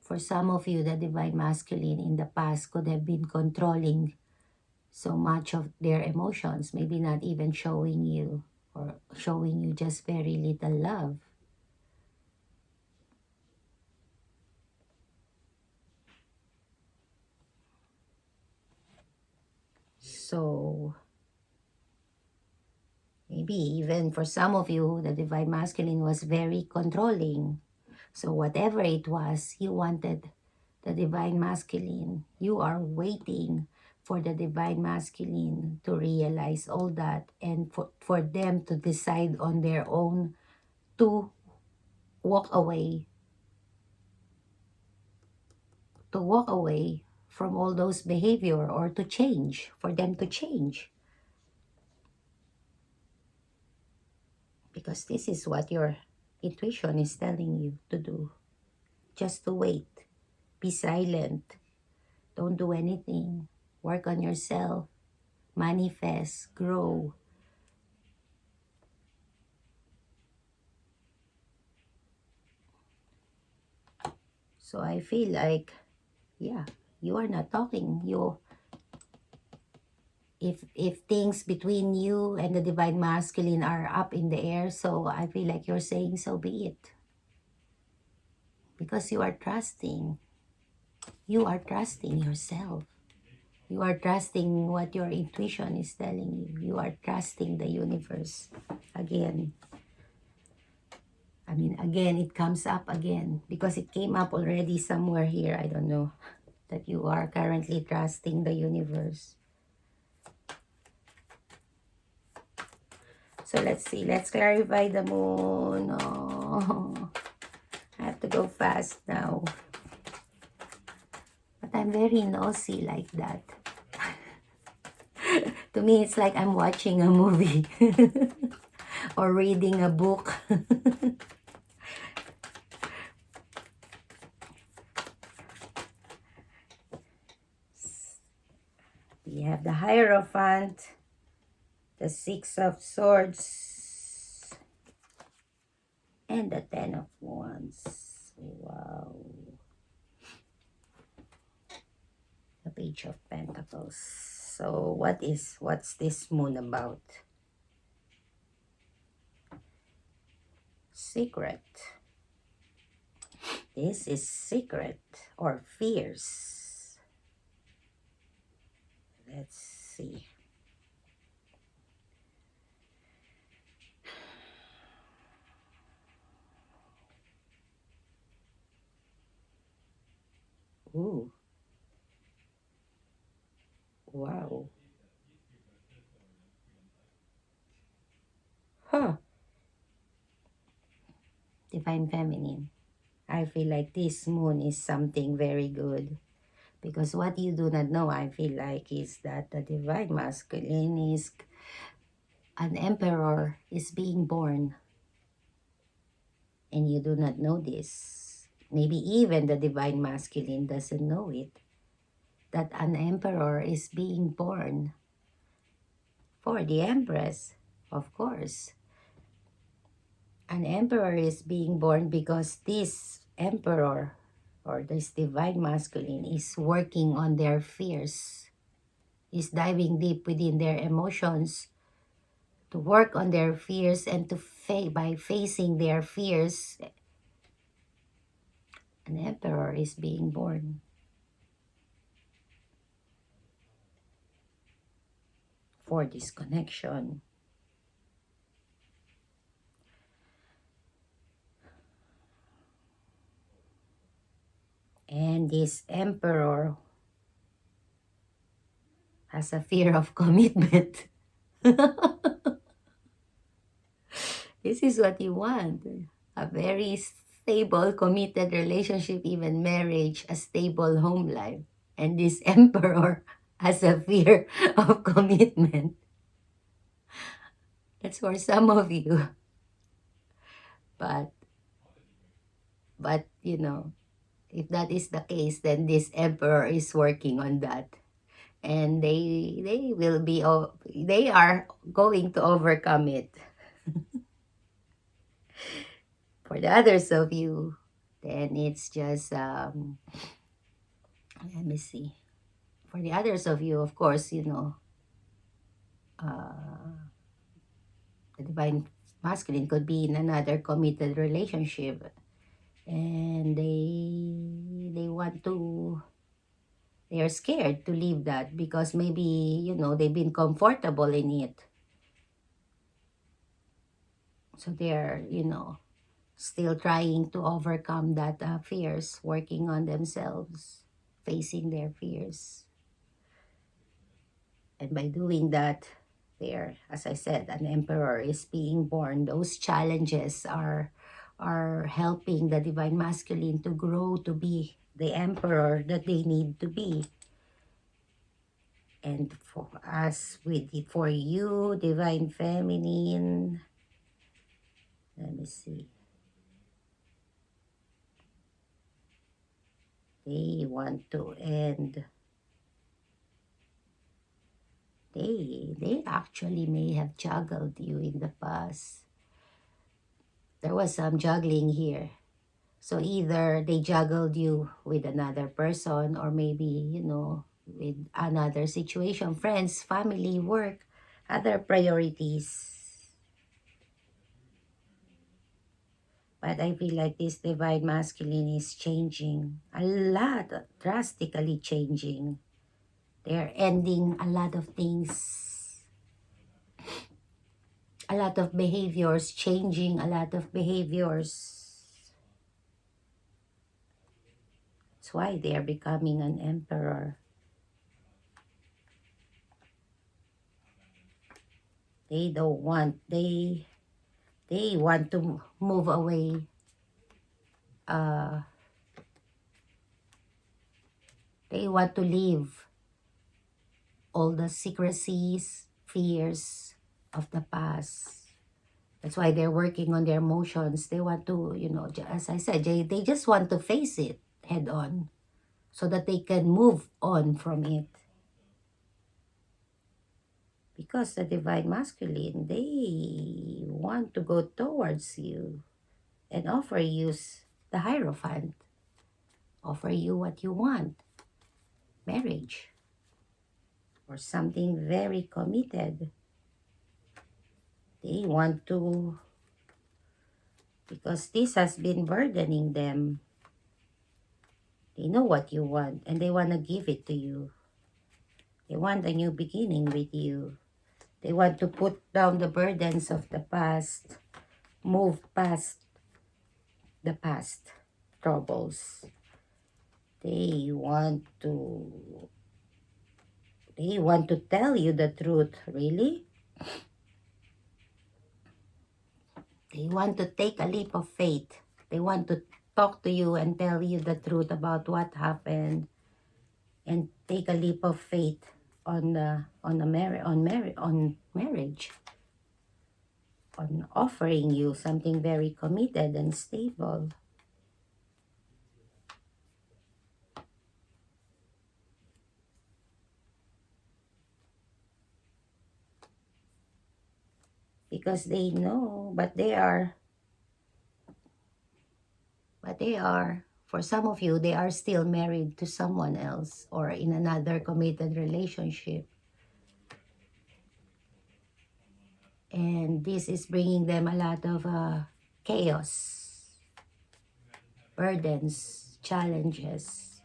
Speaker 1: for some of you, the divine masculine in the past could have been controlling so much of their emotions, maybe not even showing you, or showing you just very little love. So maybe even for some of you, the divine masculine was very controlling. So whatever it was, you wanted the divine masculine. You are waiting for the divine masculine to realize all that, and for them to decide on their own to walk away, to walk away from all those behavior, or to change, for them to change. Because this is what your intuition is telling you to do. Just to wait. Be silent. Don't do anything. Work on yourself. Manifest. Grow. So I feel like, yeah, you are not talking. You, if things between you and the divine masculine are up in the air, so I feel like you're saying, so be it. Because you are trusting. You are trusting yourself. You are trusting what your intuition is telling you. You are trusting the universe. Again. I mean, again, it comes up again. Because it came up already somewhere here. I don't know. That you are currently trusting the universe. So let's see. Let's clarify the moon. Oh, I have to go fast now. But I'm very nosy like that. To me, it's like I'm watching a movie. Or reading a book. We have the Hierophant, the Six of Swords, and the Ten of Wands. Wow. The Page of Pentacles. So what's this moon about? Secret. This is secret or fears. Let's see. Ooh. Wow. Huh. Divine Feminine. I feel like this moon is something very good. Because what you do not know, I feel like, is that the divine masculine is an emperor is being born. And you do not know this. Maybe even the divine masculine doesn't know it. That an emperor is being born for the empress, of course. An emperor is being born because this emperor or this divine masculine is working on their fears, is diving deep within their emotions to work on their fears, and to by facing their fears, an emperor is being born for this connection. And this emperor has a fear of commitment. This is what you want. A very stable, committed relationship, even marriage, a stable home life. And this emperor has a fear of commitment. That's for some of you. But, you know, if that is the case, then this emperor is working on that. And they will be, they are going to overcome it. For the others of you, then it's just, let me see. For the others of you, of course, you know, the divine masculine could be in another committed relationship, and they want to, they are scared to leave that because maybe, they've been comfortable in it. So they're, still trying to overcome that fears, working on themselves, facing their fears. And by doing that, there, as I said, an emperor is being born. Those challenges are helping the divine masculine to grow to be the emperor that they need to be. And for us, for you, divine feminine, let me see. They want to end. They actually may have juggled you in the past. There was some juggling here. So either they juggled you with another person, or maybe, with another situation, friends, family, work, other priorities. But I feel like this divine masculine is changing a lot, drastically changing. They're ending a lot of things, a lot of behaviors, changing a lot of behaviors. That's why they are becoming an emperor. They don't want, they want to move away. They want to leave all the secrecies, fears of the past. That's why they're working on their emotions. They want to, as I said, they just want to face it head on so that they can move on from it. Because the divine masculine, they want to go towards you and offer you the Hierophant, offer you what you want, marriage, or something very committed. They want to, because this has been burdening them. They know what you want and they want to give it to you. They want a new beginning with you. They want to put down the burdens of the past, move past the past troubles. They want to tell you the truth, really. They want to take a leap of faith. They want to talk to you and tell you the truth about what happened, and take a leap of faith on marriage, on offering you something very committed and stable. Because they know, for some of you, they are still married to someone else or in another committed relationship. And this is bringing them a lot of chaos, burdens, challenges.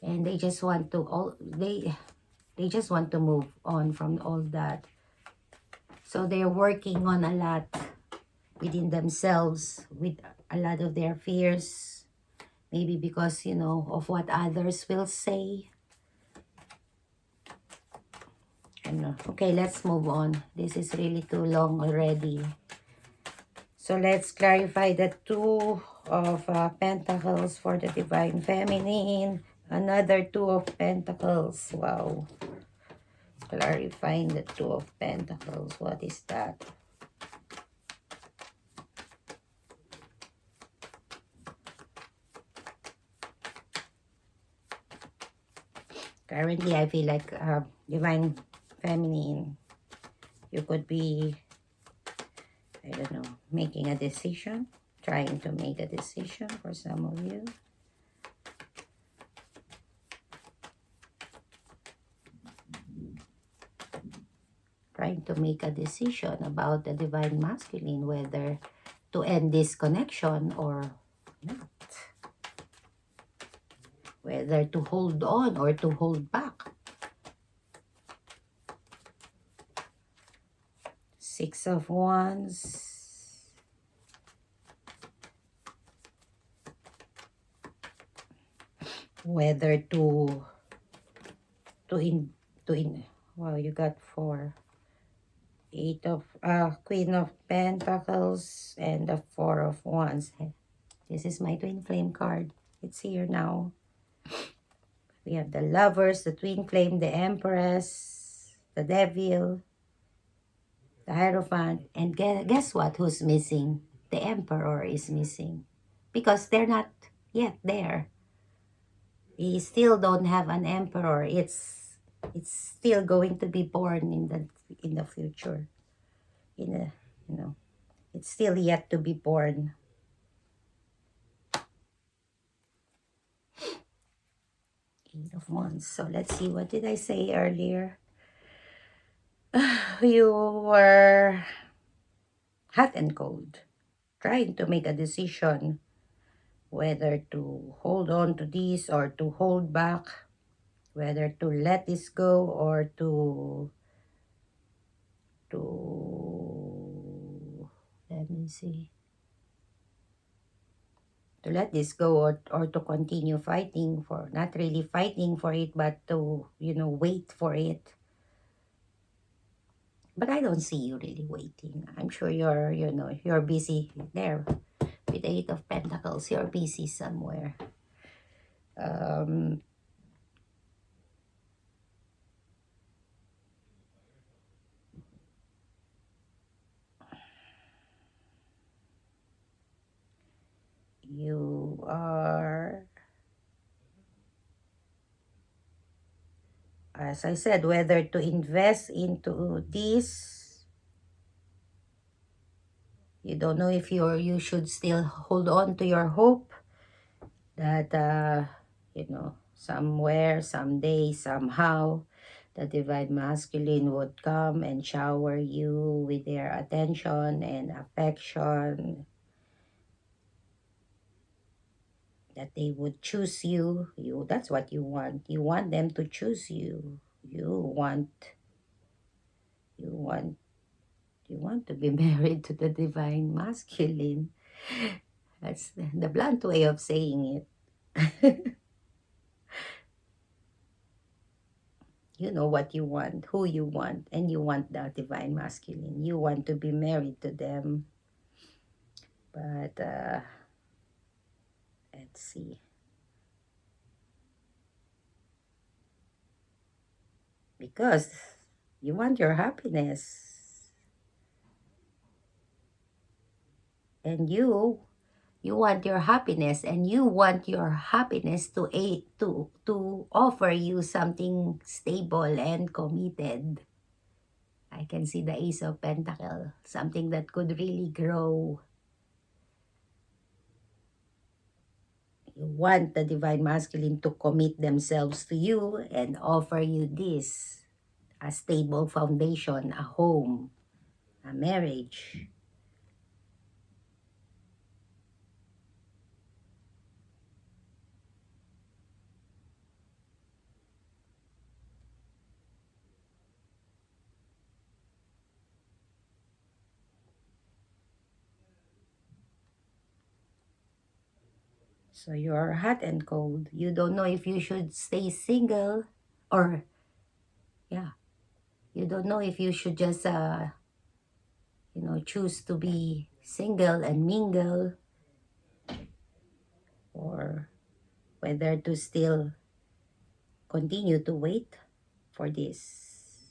Speaker 1: And they just want to they just want to move on from all that. So they're working on a lot within themselves, with a lot of their fears, maybe because, of what others will say. And okay, let's move on. This is really too long already. So let's clarify the Two of Pentacles for the Divine Feminine. Another Two of Pentacles. Wow. Clarifying the Two of Pentacles. What is that? Currently, I feel like Divine Feminine, you could be, I don't know, making a decision, trying to make a decision for some of you. trying to make a decision about the divine masculine, whether to end this connection or not, whether to hold on or to hold back. Six of Wands, whether to well, you got 4, Queen of Pentacles and the 4 of Wands. This is my twin flame card. It's here now. We have the Lovers, the twin flame, the Empress, the Devil, the Hierophant, and guess what? Who's missing? The Emperor is missing because they're not yet there. We still don't have an emperor. It's still going to be born in the future. It's still yet to be born. Eight of Wands. So let's see, what did I say earlier? You were hot and cold, trying to make a decision whether to hold on to this or to hold back, whether to let this go or to let me see, to let this go or to continue fighting for, not really fighting for it, but to, wait for it. But I don't see you really waiting. I'm sure you're busy there with the Eight of Pentacles. You're busy somewhere. You are, as I said, whether to invest into this. You don't know if you should still hold on to your hope that somewhere, someday, somehow, the divine masculine would come and shower you with their attention and affection, that they would choose you. That's what you want. You want them to choose you. You want to be married to the divine masculine. That's the blunt way of saying it. You know what you want, who you want, and you want the divine masculine. You want to be married to them. But let's see. Because you want your happiness. And you want your happiness, and you want your happiness to offer you something stable and committed. I can see the Ace of Pentacles, something that could really grow. You want the divine masculine to commit themselves to you and offer you this, a stable foundation, a home, a marriage. So you're hot and cold. You don't know if you should stay single or, you don't know if you should just, choose to be single and mingle, or whether to still continue to wait for this.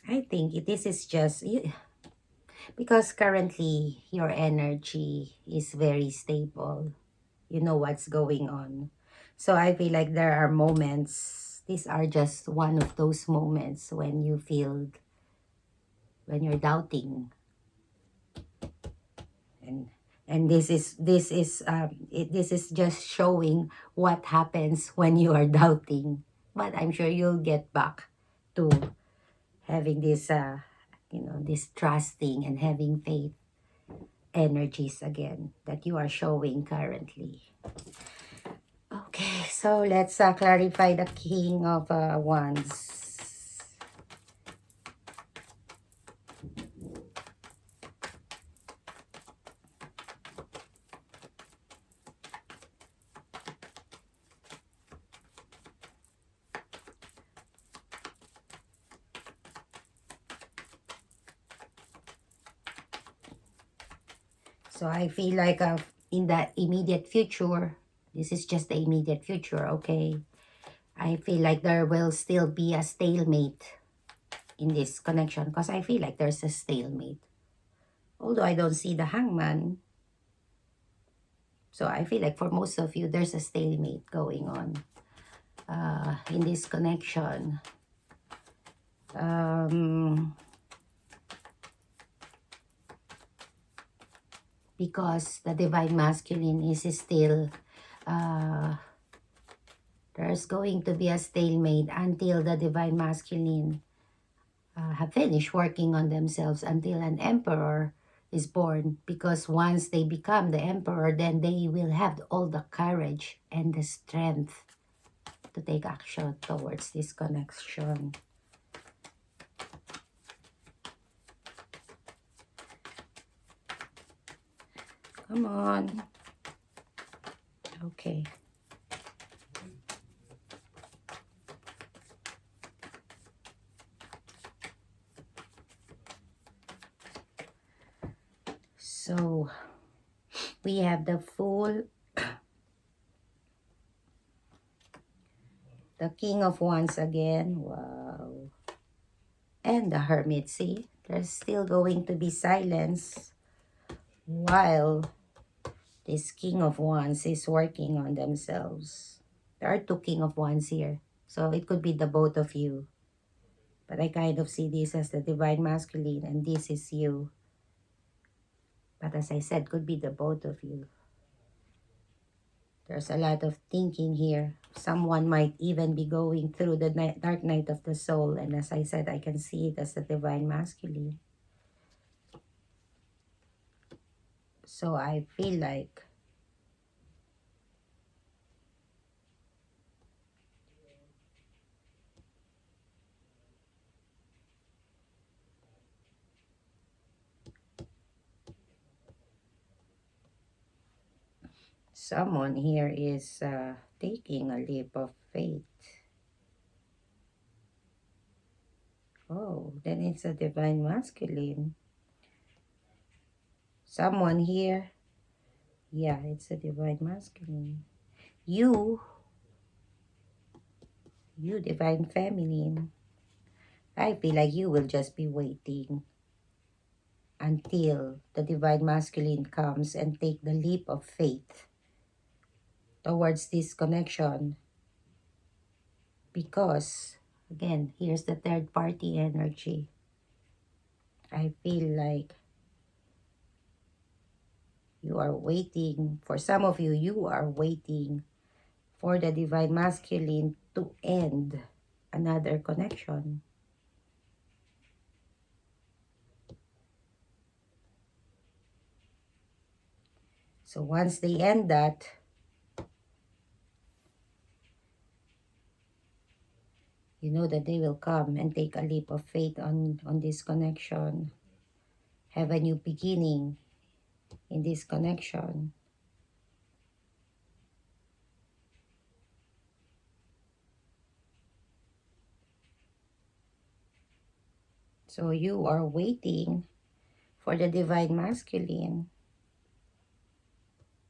Speaker 1: I think this is just because currently your energy is very stable. You know what's going on. So I feel like there are moments, these are just one of those moments when you feel, when you're doubting. And And this is just showing what happens when you are doubting. But I'm sure you'll get back to having this this trusting and having faith energies again that you are showing currently. Okay, so let's clarify the King of Wands. So I feel like in the immediate future, this is just the immediate future, okay? I feel like there will still be a stalemate in this connection because I feel like there's a stalemate. Although I don't see the hangman. So I feel like for most of you, there's a stalemate going on in this connection. Because the divine masculine is still there's going to be a stalemate until the divine masculine have finished working on themselves, until an emperor is born. Because once they become the emperor, then they will have all the courage and the strength to take action towards this connection. Come on. Okay. So we have the Fool, the King of Wands again. Wow. And the Hermit. See, there's still going to be silence while this King of Wands is working on themselves. There are two King of Wands here. So it could be the both of you. But I kind of see this as the divine masculine and this is you. But as I said, could be the both of you. There's a lot of thinking here. Someone might even be going through the dark night of the soul. And as I said, I can see it as the divine masculine. So I feel like someone here is taking a leap of faith. Oh, then it's a divine masculine. Someone here, yeah, it's a divine masculine. You divine feminine, I feel like you will just be waiting until the divine masculine comes and take the leap of faith towards this connection. Because, again, here's the third party energy. I feel like you are waiting, for some of you, you are waiting for the divine masculine to end another connection. So once they end that, you know that they will come and take a leap of faith on this connection, have a new beginning in this connection. So you are waiting for the divine masculine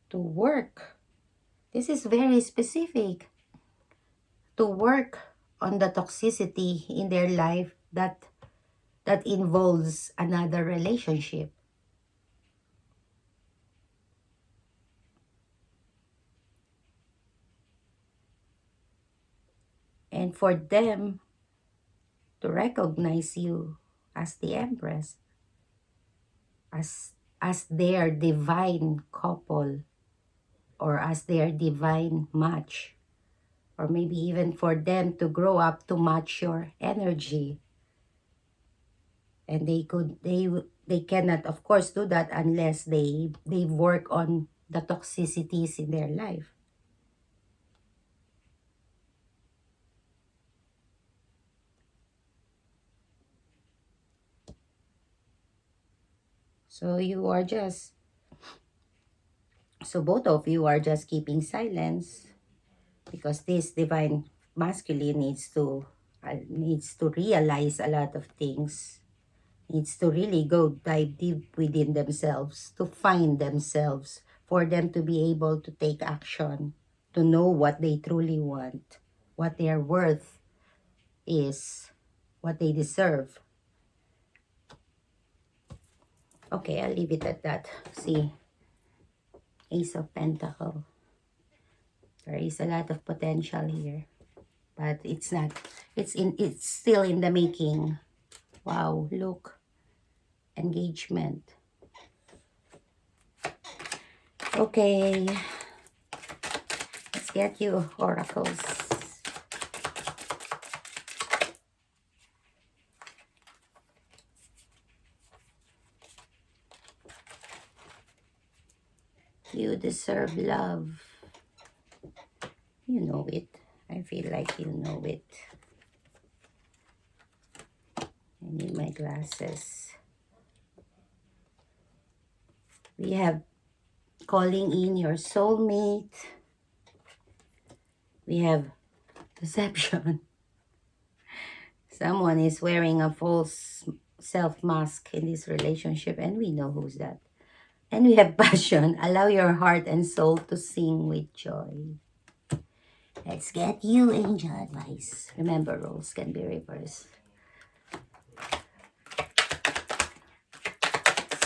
Speaker 1: to work. This is very specific. To work on the toxicity in their life that involves another relationship. And for them to recognize you as the Empress, as as their divine couple or as their divine match, or maybe even for them to grow up to match your energy. And they cannot of course do that unless they work on the toxicities in their life. So both of you are just keeping silence because this divine masculine needs to realize a lot of things, needs to really go dive deep within themselves to find themselves, for them to be able to take action, to know what they truly want, what their worth is, what they deserve. Okay, I'll leave it at that. See, Ace of Pentacle. There is a lot of potential here, but it's not. It's still in the making. Wow, look, engagement. Okay, let's get you oracles. You deserve love. You know it. I feel like you know it. I need my glasses. We have calling in your soulmate. We have deception. Someone is wearing a false self mask in this relationship, and we know who's that. And we have passion. Allow your heart and soul to sing with joy. Let's get you angel advice. Remember, roles can be reversed.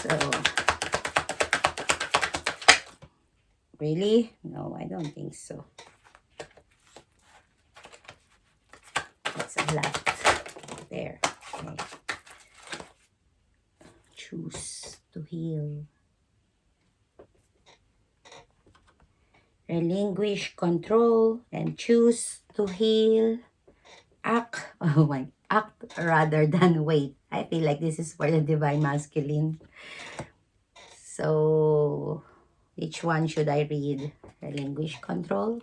Speaker 1: So, really? No, I don't think so. That's a lot. There. Okay. Choose to heal. Relinquish control and choose to heal. Act. Oh my. Act rather than wait. I feel like this is for the divine masculine. So, which one should I read? Relinquish control?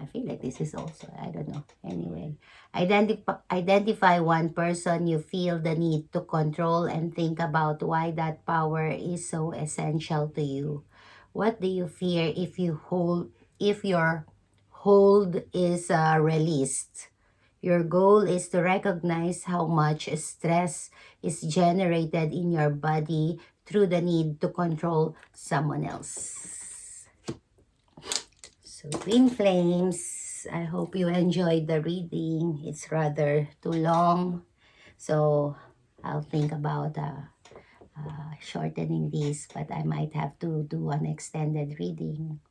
Speaker 1: I feel like this is also, I don't know. Anyway, identify one person you feel the need to control and think about why that power is so essential to you. What do you fear if your hold is released? Your goal is to recognize how much stress is generated in your body through the need to control someone else. So, Twin Flames, I hope you enjoyed the reading. It's rather too long, so I'll think about shortening this, but I might have to do an extended reading.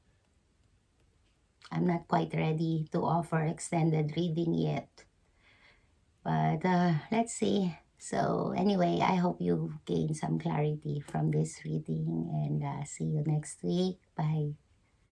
Speaker 1: I'm not quite ready to offer extended reading yet, but let's see. So anyway, I hope you gain some clarity from this reading, and see you next week. Bye.